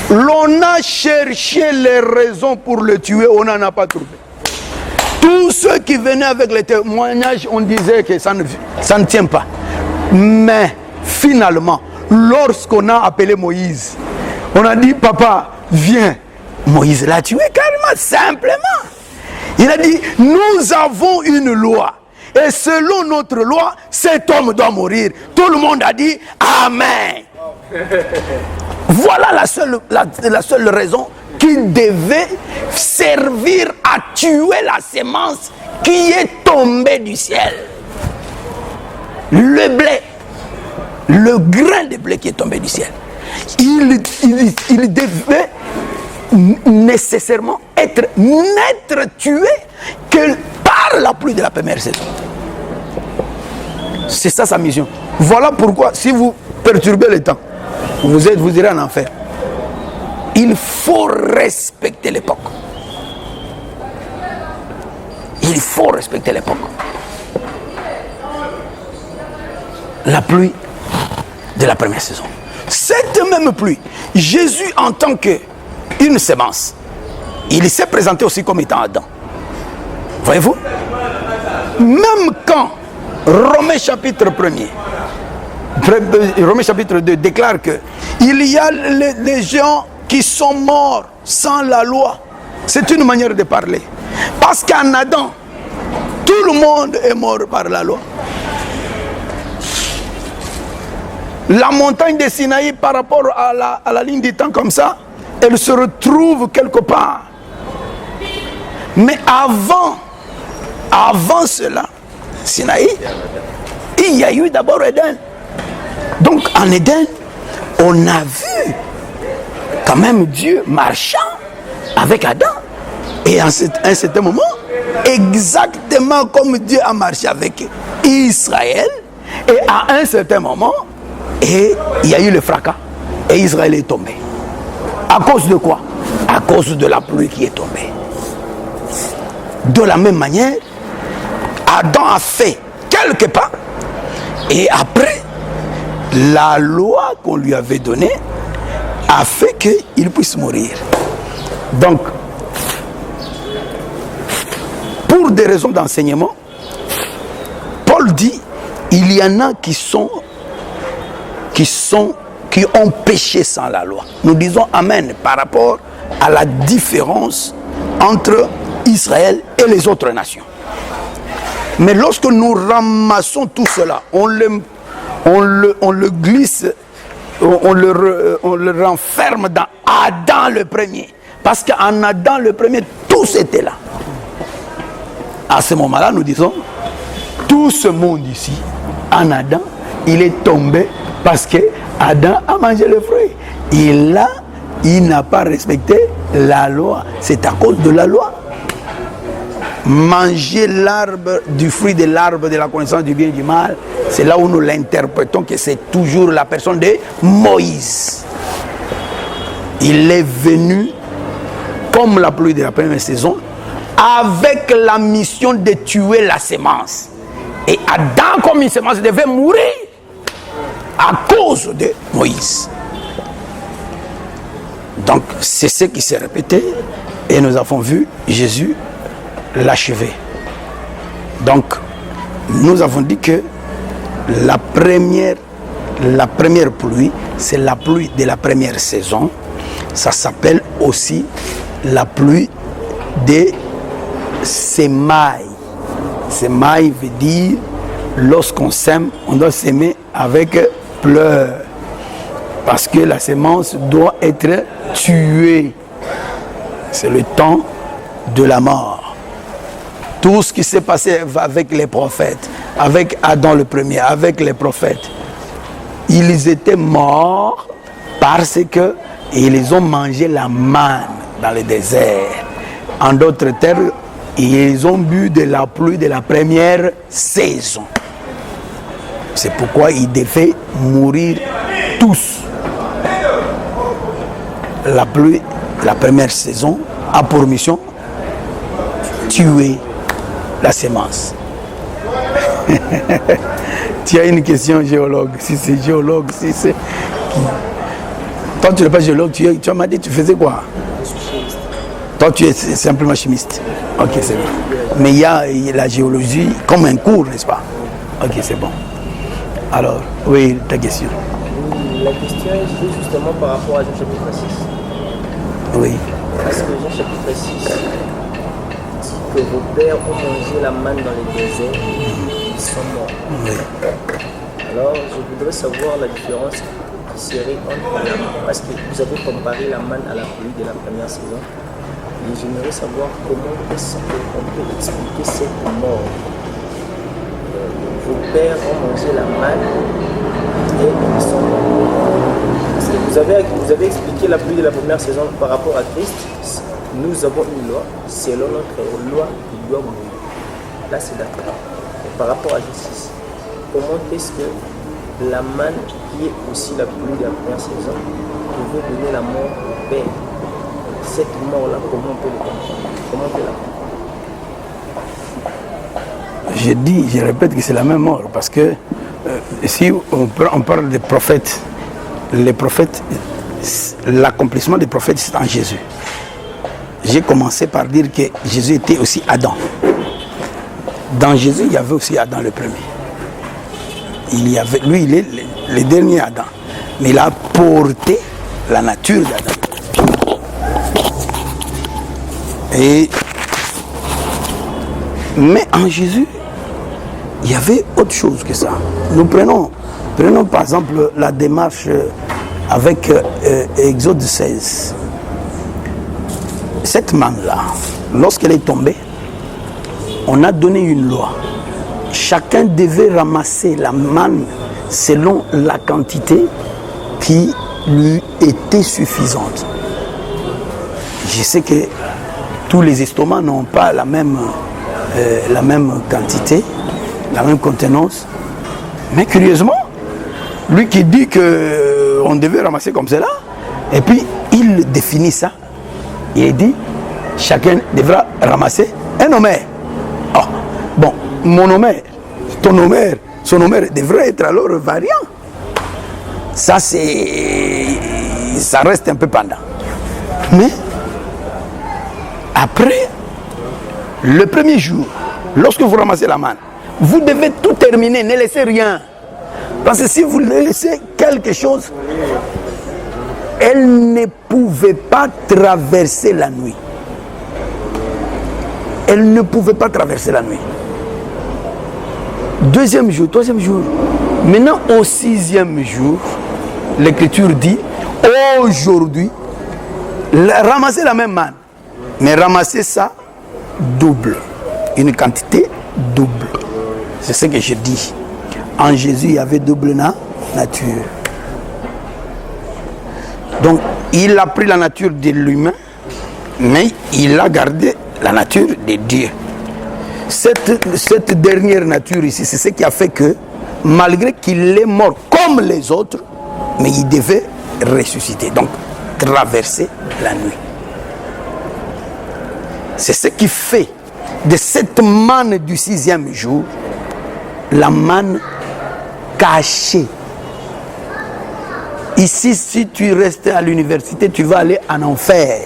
L'on a cherché les raisons pour le tuer, on n'en a pas trouvé. Tous ceux qui venaient avec les témoignages, on disait que ça ne tient pas. Mais finalement, lorsqu'on a appelé Moïse, on a dit, papa, viens. Moïse l'a tué carrément, simplement. Il a dit, nous avons une loi. Et selon notre loi, cet homme doit mourir. Tout le monde a dit, amen. Voilà la seule raison qui devait servir à tuer la semence qui est tombée du ciel. Le blé, le grain de blé qui est tombé du ciel. Il devait nécessairement n'être tué que par la pluie de la première saison. C'est ça sa mission. Voilà pourquoi, si vous perturbez le temps, vous irez en enfer. Il faut respecter l'époque. Il faut respecter l'époque. La pluie de la première saison. Cette même pluie, Jésus en tant qu'une semence, il s'est présenté aussi comme étant Adam. Voyez-vous? Même quand Romains chapitre 1er, Romains chapitre 2 déclare que il y a les gens qui sont morts sans la loi. C'est une manière de parler. Parce qu'en Adam, tout le monde est mort par la loi. La montagne de Sinaï, par rapport à la ligne du temps comme ça, elle se retrouve quelque part. Mais avant cela, Sinaï, il y a eu d'abord Éden. Donc en Éden, on a vu quand même Dieu marchant avec Adam. Et à un certain moment, exactement comme Dieu a marché avec Israël, et à un certain moment, et il y a eu le fracas. Et Israël est tombé. À cause de quoi? À cause de la pluie qui est tombée. De la même manière, Adam a fait quelques pas. Et après, la loi qu'on lui avait donnée a fait qu'il puisse mourir. Donc, pour des raisons d'enseignement, Paul dit, il y en a qui ont péché sans la loi. Nous disons amen par rapport à la différence entre Israël et les autres nations. Mais lorsque nous ramassons tout cela, on le glisse, on le renferme dans Adam le premier. Parce qu'en Adam le premier, tous étaient là. À ce moment-là, nous disons, tout ce monde ici, en Adam, il est tombé parce que Adam a mangé le fruit. Et là, il n'a pas respecté la loi. C'est à cause de la loi. Manger l'arbre, du fruit de l'arbre de la connaissance du bien et du mal, c'est là où nous l'interprétons que c'est toujours la personne de Moïse. Il est venu comme la pluie de la première saison, avec la mission de tuer la sémence. Et Adam, comme une sémence, devait mourir à cause de Moïse. Donc, c'est ce qui s'est répété, et nous avons vu Jésus l'achever. Donc, nous avons dit que la première pluie, c'est la pluie de la première saison. Ça s'appelle aussi la pluie des semailles. Semailles veut dire, lorsqu'on sème, on doit s'aimer avec pleurs. Parce que la sémence doit être tuée. C'est le temps de la mort. Tout ce qui s'est passé avec les prophètes, avec Adam le premier, avec les prophètes, ils étaient morts parce que ils ont mangé la manne dans le désert. En d'autres termes, ils ont bu de la pluie de la première saison. C'est pourquoi ils devaient mourir tous. La pluie, la première saison, a pour mission tuer la sémence. Tu as une question géologue. Si c'est géologue, si c'est... Toi, tu n'es pas géologue, tu m'as dit, tu faisais quoi? Je suis chimiste. Toi, tu es simplement chimiste. Ok, c'est bon. Mais il y a la géologie comme un cours, n'est-ce pas? Ok, c'est bon. Alors, oui, ta question. La question est justement par rapport à Jean chapitre 6. Oui. Parce que Jean chapitre 6 dit que vos pères ont mangé la manne dans les déserts, ils sont morts. Oui. Alors, je voudrais savoir la différence qui serait entre la manne, parce que vous avez comparé la manne à la pluie de la première saison. Et j'aimerais savoir comment est-ce qu'on peut expliquer cette mort. Vos pères ont mangé la manne et ils sont morts. Parce que vous avez expliqué la pluie de la première saison par rapport à Christ. Nous avons une loi. Selon notre loi, il doit mourir. Là, c'est d'accord. Par rapport à Jésus, comment est-ce que la manne, qui est aussi la pluie de la première saison, pouvait donner la mort au Père? Cette mort-là, comment on peut le comprendre? Comment on peut la comprendre? Je répète que c'est la même mort, parce que si on parle des prophètes, les prophètes, l'accomplissement des prophètes, c'est en Jésus. J'ai commencé par dire que Jésus était aussi Adam. Dans Jésus, il y avait aussi Adam le premier. Lui, il est le dernier Adam. Mais il a porté la nature d'Adam. Mais en Jésus, il y avait autre chose que ça. Nous prenons par exemple la démarche avec Exode 16. Cette manne-là, lorsqu'elle est tombée, on a donné une loi. Chacun devait ramasser la manne selon la quantité qui lui était suffisante. Je sais que tous les estomacs n'ont pas la même quantité, la même contenance. Mais curieusement, lui qui dit qu'on devait ramasser comme cela, et puis il définit ça. Il dit, chacun devra ramasser un homère. Oh, bon, mon homère, ton homère, son homère devrait être alors variant. Ça, ça reste un peu pendant. Mais, après, le premier jour, lorsque vous ramassez la manne, vous devez tout terminer, ne laissez rien. Parce que si vous laissez quelque chose, elle ne pouvait pas traverser la nuit. Elle ne pouvait pas traverser la nuit. Deuxième jour, troisième jour. Maintenant, au sixième jour, l'Écriture dit, aujourd'hui, ramassez la même manne, mais ramassez ça double. Une quantité double. C'est ce que je dis. En Jésus, il y avait double nature. Donc, il a pris la nature de l'humain mais il a gardé la nature de Dieu. Cette dernière nature ici, c'est ce qui a fait que, malgré qu'il est mort comme les autres, mais il devait ressusciter, donc traverser la nuit. C'est ce qui fait de cette manne du 6e jour la manne cachée. Ici, si tu restes à l'université, tu vas aller en enfer.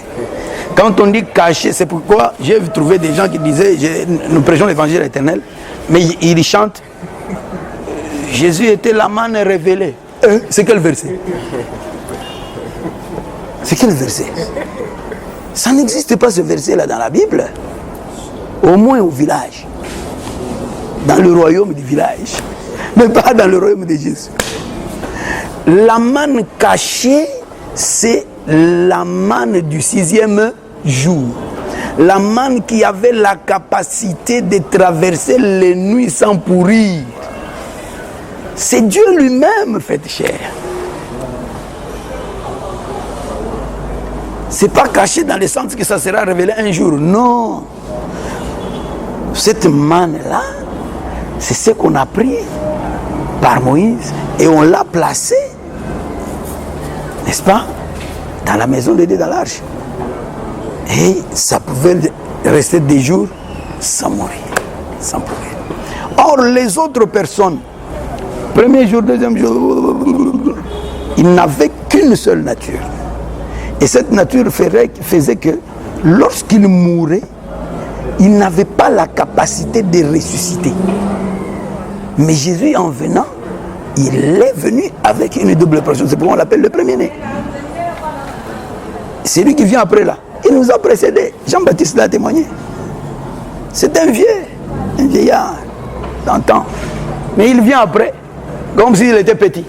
Quand on dit caché, c'est pourquoi j'ai trouvé des gens qui disaient, nous prêchons l'évangile éternel, mais ils chantent, Jésus était la manne révélée. C'est quel verset? C'est quel verset? Ça n'existe pas ce verset-là dans la Bible. Au moins au village. Dans le royaume du village. Mais pas dans le royaume de Jésus. La manne cachée, c'est la manne du 6e jour. La manne qui avait la capacité de traverser les nuits sans pourrir. C'est Dieu lui-même fait chair. C'est pas caché dans le sens que ça sera révélé un jour. Non. Cette manne-là, c'est ce qu'on a pris par Moïse et on l'a placé, n'est-ce pas, dans la maison de Dieu, dans l'arche. Et ça pouvait rester des jours sans mourir, sans pourrir. Or, les autres personnes, premier jour, deuxième jour, ils n'avaient qu'une seule nature. Et cette nature faisait que lorsqu'ils mouraient, ils n'avaient pas la capacité de ressusciter. Mais Jésus, en venant, il est venu avec une double portion. C'est pourquoi on l'appelle le premier-né. C'est lui qui vient après là. Il nous a précédés. Jean-Baptiste l'a témoigné. C'est un vieillard d'antan. Mais il vient après, comme s'il était petit.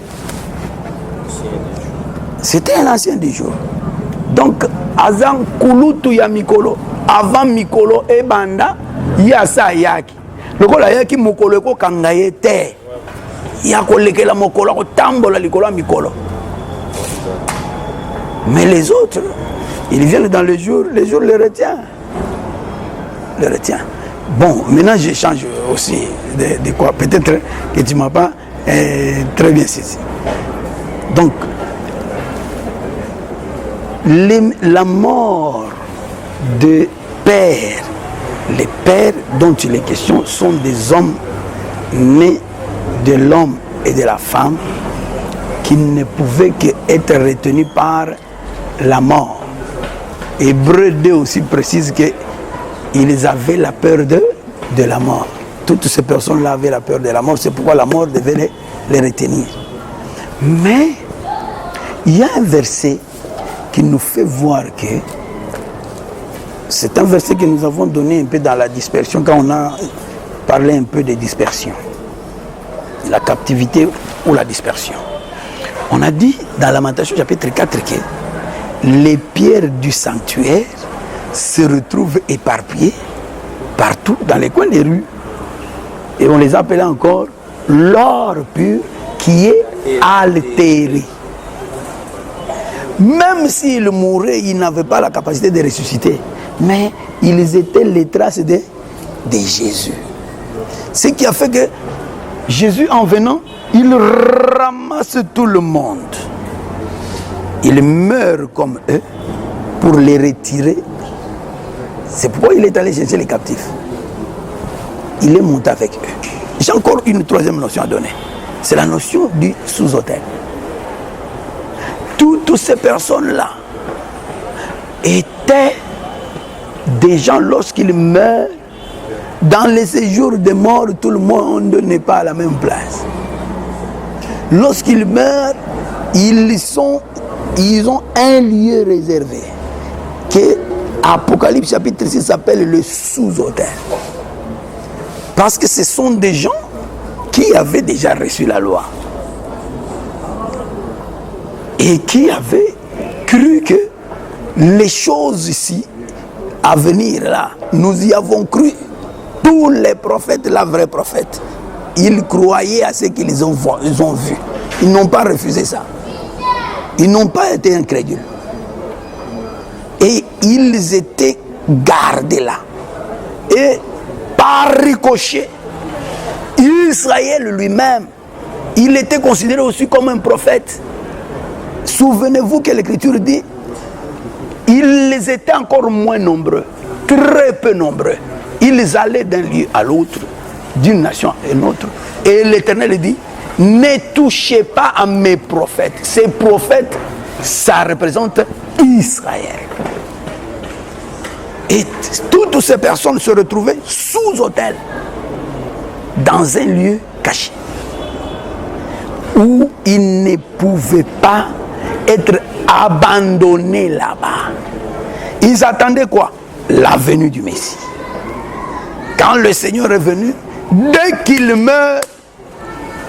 C'était un ancien du jour. Donc, Azan Kulutu ya Mikolo, avant Mikolo et Banda, Yasa Yaki. Le Kola Yaki Mokolo ko Kangaye te. Yako leke la Mokolo ko Tambola Likola Mikolo. Mais les autres, ils viennent dans le jour les retient. Le retient. Bon, maintenant je change aussi de quoi. Peut-être que tu ne m'as pas très bien saisi. Donc, la mort de pères, les pères dont il est question sont des hommes nés de l'homme et de la femme qui ne pouvaient qu'être retenus par la mort. Hébreu 2 aussi précise qu'ils avaient la peur de la mort. Toutes ces personnes-là avaient la peur de la mort, c'est pourquoi la mort devait les retenir. Mais il y a un verset qui nous fait voir que c'est un verset que nous avons donné un peu dans la dispersion, quand on a parlé un peu de dispersion, la captivité ou la dispersion. On a dit dans Lamentation chapitre 4 que les pierres du sanctuaire se retrouvent éparpillées partout dans les coins des rues, et on les appelait encore l'or pur qui est altéré. Même s'ils mouraient, ils n'avaient pas la capacité de ressusciter. Mais ils étaient les traces de Jésus. Ce qui a fait que Jésus, en venant, il ramasse tout le monde. Il meurt comme eux pour les retirer. C'est pourquoi il est allé chercher les captifs. Il est monté avec eux. J'ai encore une troisième notion à donner. C'est la notion du sous-autel. Toutes ces personnes-là étaient des gens, lorsqu'ils meurent, dans les séjours de mort, tout le monde n'est pas à la même place. Lorsqu'ils meurent, ils ont un lieu réservé, que Apocalypse chapitre 6 s'appelle le sous-autel. Parce que ce sont des gens qui avaient déjà reçu la loi. Et qui avait cru que les choses ici, à venir là, nous y avons cru. Tous les prophètes, la vraie prophète, ils croyaient à ce qu'ils ont vu. Ils n'ont pas refusé ça. Ils n'ont pas été incrédules. Et ils étaient gardés là. Et par ricochet, Israël lui-même, il était considéré aussi comme un prophète. Souvenez-vous que l'Écriture dit, ils étaient encore moins nombreux, très peu nombreux. Ils allaient d'un lieu à l'autre, d'une nation à une autre. Et l'Éternel dit, ne touchez pas à mes prophètes. Ces prophètes, ça représente Israël. Et toutes ces personnes se retrouvaient sous autel, dans un lieu caché, où ils ne pouvaient pas être abandonnés là-bas. Ils attendaient quoi? La venue du Messie. Quand le Seigneur est venu, dès qu'il meurt,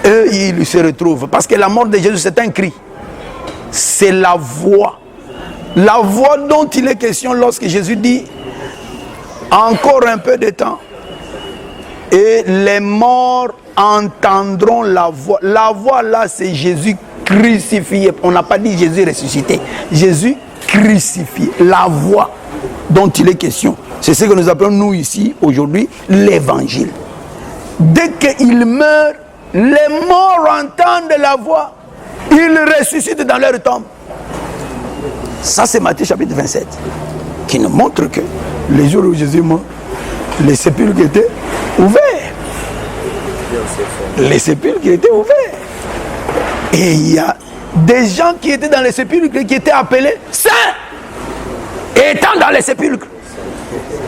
eux, ils se retrouvent. Parce que la mort de Jésus, c'est un cri. C'est la voix. La voix dont il est question lorsque Jésus dit, encore un peu de temps, et les morts entendront la voix. La voix là, c'est Jésus crucifié. On n'a pas dit Jésus ressuscité. Jésus crucifié. La voix dont il est question. C'est ce que nous appelons nous ici, aujourd'hui, l'évangile. Dès qu'il meurt, les morts entendent la voix. Ils ressuscitent dans leur tombe. Ça, c'est Matthieu chapitre 27, qui nous montre que les jours où Jésus est mort, les sépulcres étaient ouverts. Les sépulcres étaient ouverts. Et il y a des gens qui étaient dans les sépulcres qui étaient appelés saints, étant dans les sépulcres.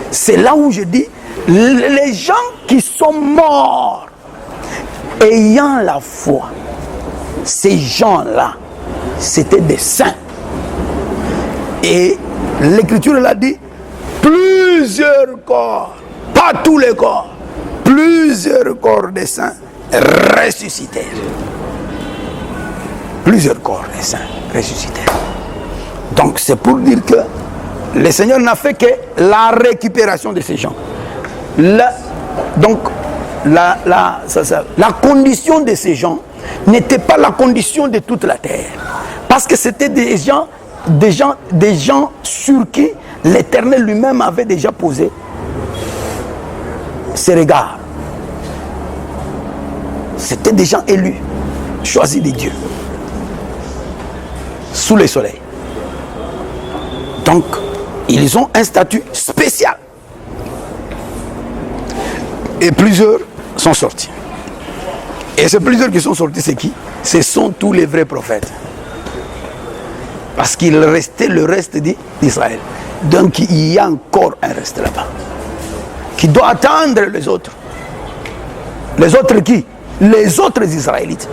C'est là où je dis, les gens qui sont morts, ayant la foi, ces gens-là, c'était des saints. Et l'Écriture l'a dit, plusieurs corps, pas tous les corps, plusieurs corps des saints ressuscitèrent. Plusieurs corps des saints ressuscitèrent. Donc c'est pour dire que le Seigneur n'a fait que la récupération de ces gens. Donc la condition de ces gens n'était pas la condition de toute la terre. Parce que c'était des gens sur qui l'Éternel lui-même avait déjà posé ses regards. C'était des gens élus, choisis de Dieu, sous le soleil. Donc, ils ont un statut spécial. Et plusieurs sont sortis. Et ces plusieurs qui sont sortis, c'est qui? Ce sont tous les vrais prophètes. Parce qu'il restait le reste d'Israël. Donc il y a encore un reste là-bas. Qui doit attendre les autres. Les autres qui? Les autres Israélites.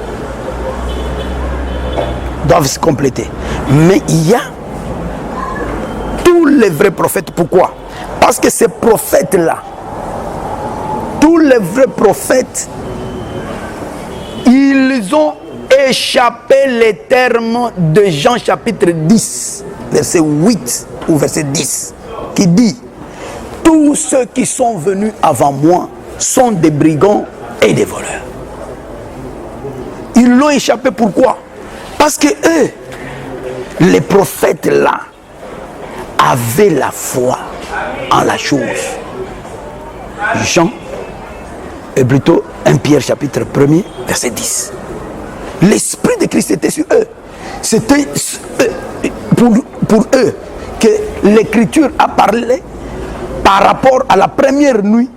Doivent se compléter. Mais il y a tous les vrais prophètes. Pourquoi? Parce que ces prophètes-là, tous les vrais prophètes, ils ont échappé les termes de Jean chapitre 10, verset 8 ou verset 10, qui dit: tous ceux qui sont venus avant moi sont des brigands et des voleurs. Ils l'ont échappé, pourquoi? Parce que eux, les prophètes là, avaient la foi en la chose. Jean, et plutôt 1 Pierre chapitre 1er, verset 10. L'Esprit de Christ était sur eux. C'était pour eux que l'Écriture a parlé par rapport à la première nuit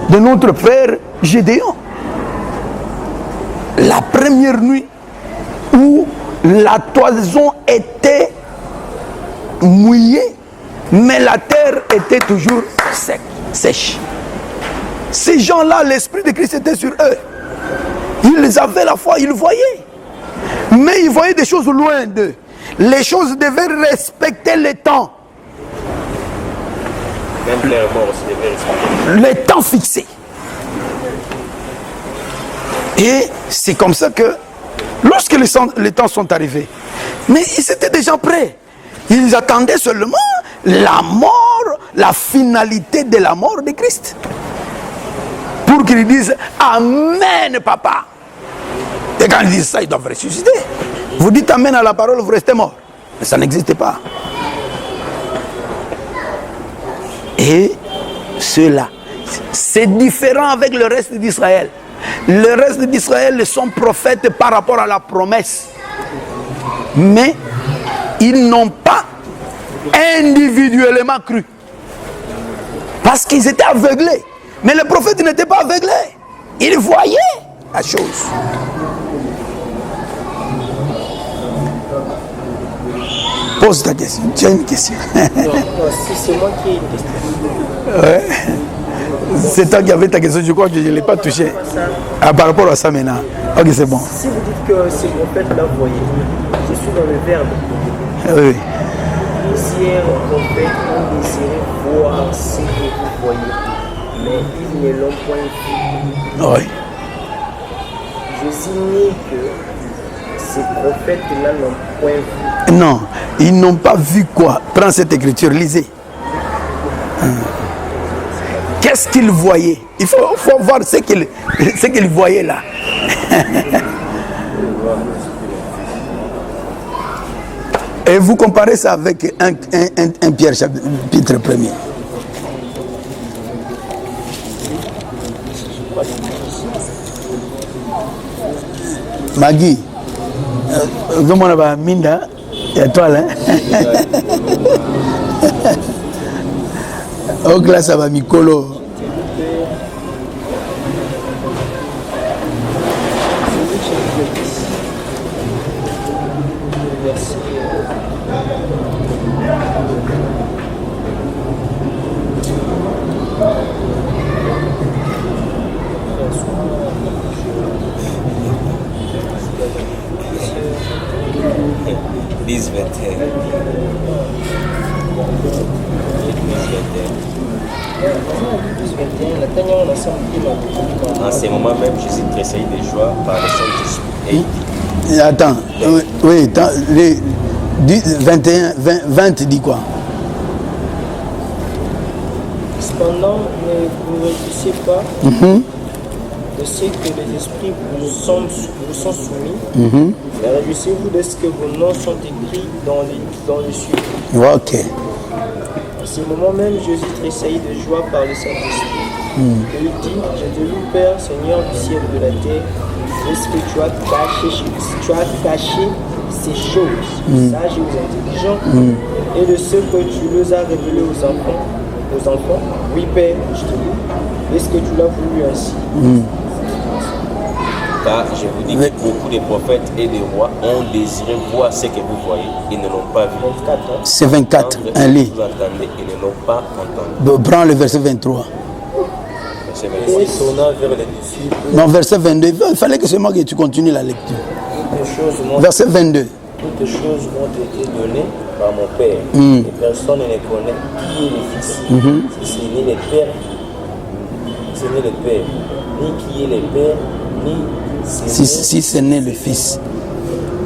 de notre frère Gédéon. La première nuit où la toison était mouillée, mais la terre était toujours sèche. Ces gens-là, l'Esprit de Christ était sur eux. Ils avaient la foi, ils voyaient. Mais ils voyaient des choses loin d'eux. Les choses devaient respecter le temps. Même les morts aussi devaient respecter Le temps fixé. Et c'est comme ça que, lorsque les temps sont arrivés, mais ils étaient déjà prêts. Ils attendaient seulement la mort, la finalité de la mort de Christ. Pour qu'ils disent Amen, papa. Et quand ils disent ça, ils doivent ressusciter. Vous dites Amen à la parole, vous restez mort. Mais ça n'existe pas. et ceux-là. C'est différent avec le reste d'Israël. Le reste d'Israël sont prophètes par rapport à la promesse. Mais ils n'ont pas individuellement cru. Parce qu'ils étaient aveuglés. Mais le prophète n'était pas aveuglé. Il voyait la chose. Pose ta question. Tu as une question. Non, si c'est moi qui ai une question. Ouais. C'est toi qui avais ta question. Je crois que je ne l'ai pas touché. Ah, par rapport à ça maintenant. Ok, c'est bon. Si vous dites que ces prophètes-là voyaient, je suis dans le verbe. Oui. Plusieurs prophètes ont désiré voir ce que vous voyez, mais ils ne l'ont point vu. Oui. Je signifie que ces prophètes-là n'ont point vu. Non, ils n'ont pas vu quoi. Prends cette écriture, lisez. Qu'est-ce qu'ils voyaient? Il faut voir ce qu'ils voyaient là. Et vous comparez ça avec 1 Pierre chapitre 1er. Magui, comment on va Minda? Il y a toi là. Oh, là, ça va Mikolo. En ces moments même, Jésus tressaillit de joie par le Saint-Esprit. Et attends, oui, les 21, 20 dit quoi? Cependant, ne vous réjouissez pas de ce que les esprits vous sont soumis, mais réjouissez-vous de ce que vos noms sont écrits dans les cieux. Ok. À ce moment même, Jésus tressaillit de joie par le Saint-Esprit. Et il dit, je te loue Père, Seigneur du ciel et de la terre, est-ce que tu as caché ces choses, sages et aux intelligents, et de ce que tu les as révélés aux enfants. Oui Père, je te loue. Est-ce que tu l'as voulu ainsi? Car je vous dis que beaucoup de prophètes et de rois ont désiré voir ce que vous voyez. Ils ne l'ont pas vu. 24, hein? C'est 24, un lit. Vous entendez, ils ne l'ont pas entendu. Prends le verset 23. Et tournant vers les disciples. Non, verset 22. Il fallait que c'est moi que tu continues la lecture. Verset 22. Toutes choses m'ont été données par mon Père. Et personne ne connaît qui est le Fils. Si ce n'est le Père, ni qui est le Père, ni si ce n'est le Fils.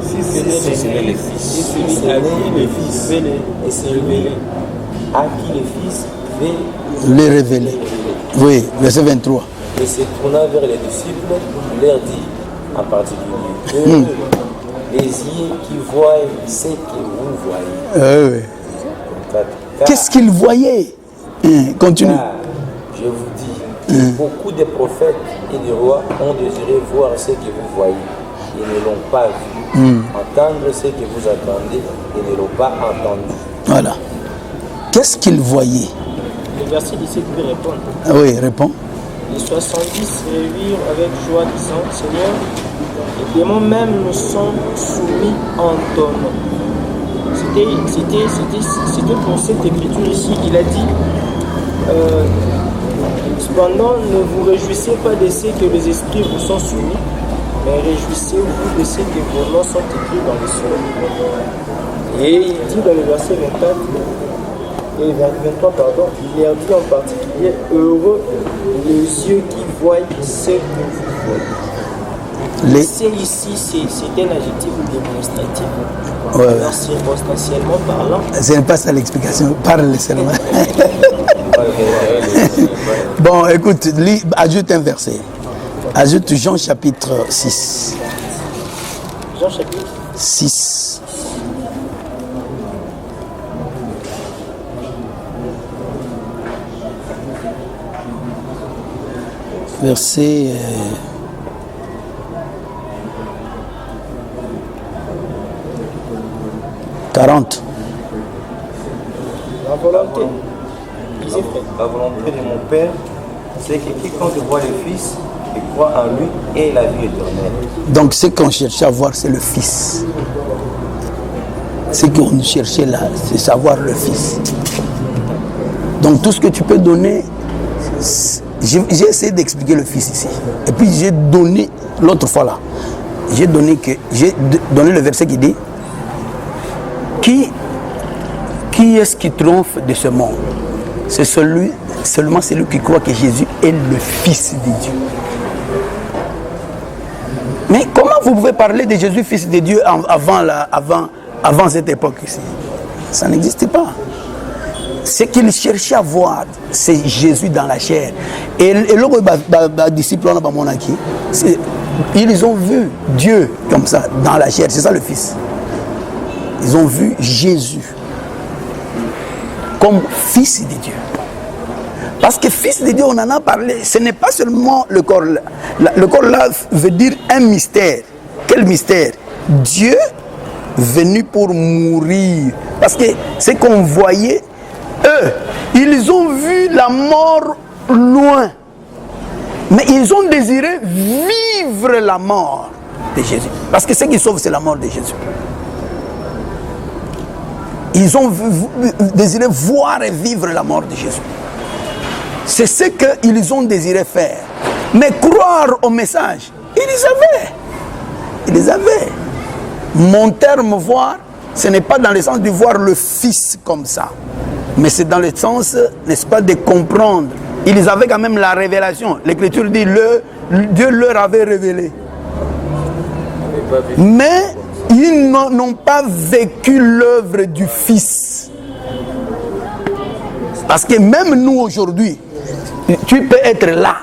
Si ce n'est le Fils. Si celui à qui le Fils veut et se révéler. À qui le Fils veut le révéler. Oui, verset 23. Et se tournant vers les disciples, il leur dit en particulier, les yeux qui voient ce que vous voyez. Oui. Qu'est-ce qu'ils voyaient? Continue. Car, je vous dis, beaucoup de prophètes et de rois ont désiré voir ce que vous voyez. Ils ne l'ont pas vu. Entendre ce que vous entendez, ils ne l'ont pas entendu. Voilà. Qu'est-ce qu'ils voyaient? Le verset 17 peut répondre. Oui, réponds. Les 70 réunirent avec joie, disant, Seigneur, les démons même nous sont soumis en ton nom. C'était pour cette écriture ici. Il a dit, cependant, ne vous réjouissez pas de ce que les esprits vous sont soumis, mais réjouissez-vous de ce que vos noms sont écrits dans les cieux. Et il dit dans le verset 24, et 23, pardon, il leur dit en particulier, heureux les yeux qui voient ce que vous voyez. Ici, c'est un adjectif démonstratif. Alors, circonstanciellement parlant. Ce n'est pas ça l'explication, parle seulement. Bon, écoute, ajoute un verset. Ajoute Jean chapitre 6. Jean chapitre 6. verset 40. La volonté. La volonté de mon Père, c'est que quiconque voit le Fils et croit en lui ait la vie éternelle. Donc ce qu'on cherchait à voir, c'est le Fils. Ce qu'on cherchait là, c'est savoir le Fils. Donc tout ce que tu peux donner, j'ai essayé d'expliquer le Fils ici. Et puis j'ai donné, l'autre fois là, j'ai donné le verset qui dit Qui est-ce qui triomphe de ce monde? C'est seulement celui qui croit que Jésus est le Fils de Dieu. Mais comment vous pouvez parler de Jésus, Fils de Dieu, avant cette époque ici? Ça n'existait pas. Ce qu'ils cherchaient à voir, c'est Jésus dans la chair. Et les disciples, ils ont vu Dieu comme ça, dans la chair. C'est ça le Fils. Ils ont vu Jésus comme Fils de Dieu. Parce que Fils de Dieu, on en a parlé, ce n'est pas seulement le corps là. Le corps là veut dire un mystère. Quel mystère? Dieu venu pour mourir. Parce que ce qu'on voyait, eux, ils ont vu la mort loin. Mais ils ont désiré vivre la mort de Jésus. Parce que ce qui sauve, c'est la mort de Jésus. Ils ont désiré voir et vivre la mort de Jésus. C'est ce qu'ils ont désiré faire. Mais croire au message, ils les avaient. Mon terme voir, ce n'est pas dans le sens de voir le Fils comme ça. Mais c'est dans le sens, n'est-ce pas, de comprendre. Ils avaient quand même la révélation. L'Écriture dit, Dieu leur avait révélé. Mais ils n'ont pas vécu l'œuvre du Fils. Parce que même nous aujourd'hui, tu peux être là.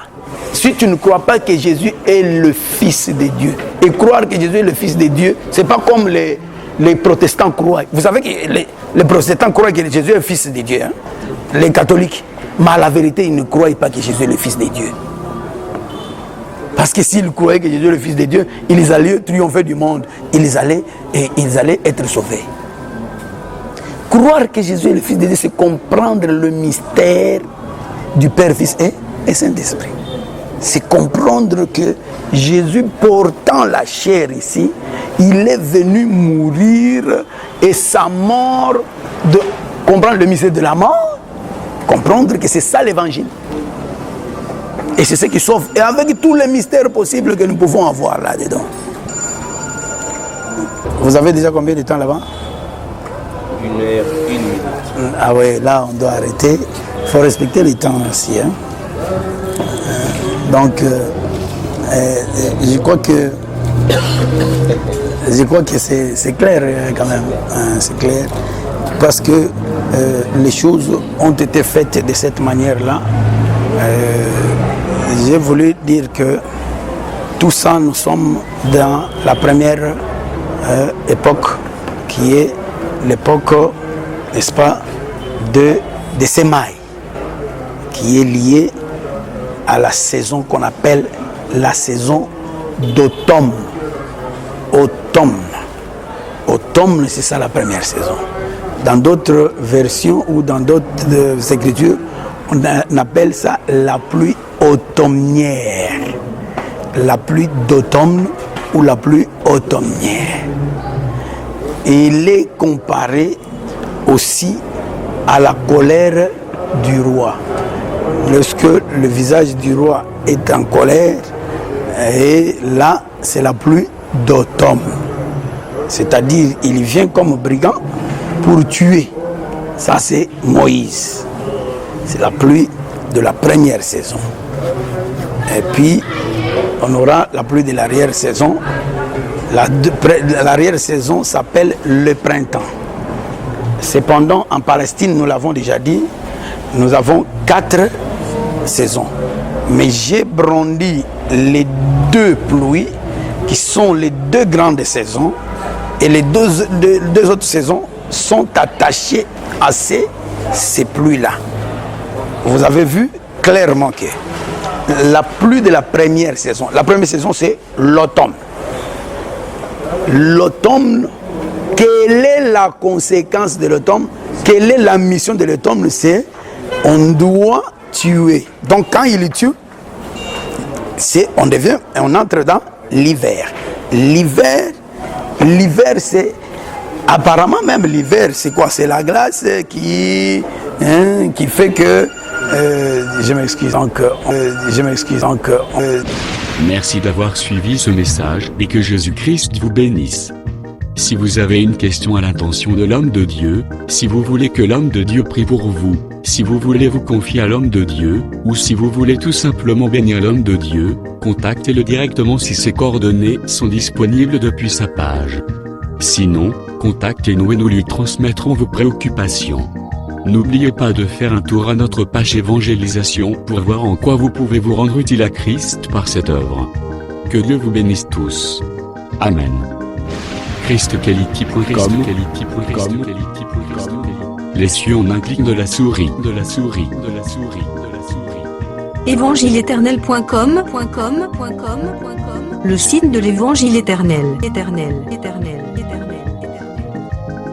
Si tu ne crois pas que Jésus est le Fils de Dieu. Et croire que Jésus est le Fils de Dieu, ce n'est pas comme les protestants croient. Vous savez que les protestants croient que Jésus est le Fils de Dieu. Hein? Les catholiques. Mais à la vérité, ils ne croient pas que Jésus est le Fils de Dieu. Parce que s'ils croyaient que Jésus est le Fils de Dieu, ils allaient triompher du monde. Ils allaient être sauvés. Croire que Jésus est le Fils de Dieu, c'est comprendre le mystère du Père, Fils et Saint-Esprit. C'est comprendre que Jésus, portant la chair ici, il est venu mourir et sa mort, comprendre le mystère de la mort, comprendre que c'est ça l'évangile. Et c'est ce qui sauve. Et avec tous les mystères possibles que nous pouvons avoir là-dedans. Vous avez déjà combien de temps là-bas? 1 heure, 1 minute. Ah oui, là on doit arrêter. Il faut respecter les temps aussi. Hein. Donc, je crois que c'est clair quand même. Hein, c'est clair. Parce que les choses ont été faites de cette manière-là. J'ai voulu dire que tout ça, nous sommes dans la première époque, qui est l'époque, n'est-ce pas, de Semaï, qui est liée à la saison qu'on appelle la saison d'automne. Automne, c'est ça la première saison. Dans d'autres versions ou dans d'autres écritures, on appelle ça la pluie automnière. La pluie d'automne ou la pluie automnière. Et il est comparé aussi à la colère du roi. Lorsque le visage du roi est en colère, et là, c'est la pluie d'automne. C'est-à-dire, il vient comme brigand pour tuer. Ça, c'est Moïse. C'est la pluie de la première saison. Et puis, on aura la pluie de l'arrière-saison. L'arrière-saison s'appelle le printemps. Cependant, en Palestine, nous l'avons déjà dit, nous avons 4 saisons. Mais j'ai brandi les 2 pluies qui sont les 2 grandes saisons, et les deux autres saisons sont attachées à ces pluies-là. Vous avez vu clairement que la pluie de la première saison. La première saison, c'est l'automne. L'automne, quelle est la conséquence de l'automne? Quelle est la mission de l'automne? C'est on doit tuer. Donc quand il tue, on entre dans l'hiver. L'hiver, c'est apparemment même l'hiver, c'est quoi? C'est la glace qui fait que je m'excuse encore. Merci d'avoir suivi ce message et que Jésus-Christ vous bénisse. Si vous avez une question à l'intention de l'homme de Dieu, si vous voulez que l'homme de Dieu prie pour vous, si vous voulez vous confier à l'homme de Dieu, ou si vous voulez tout simplement bénir l'homme de Dieu, contactez-le directement si ses coordonnées sont disponibles depuis sa page. Sinon, contactez-nous et nous lui transmettrons vos préoccupations. N'oubliez pas de faire un tour à notre page évangélisation pour voir en quoi vous pouvez vous rendre utile à Christ par cette œuvre. Que Dieu vous bénisse tous. Amen. ChristQuality.com. Les cieux en un clic de la souris. Évangile-éternel.com, le site de l'évangile éternel.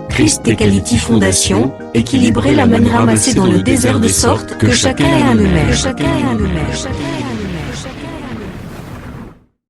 Christ et Quality Fondation, équilibrer la manne ramassée dans le désert de sorte que chacun ait un le maire.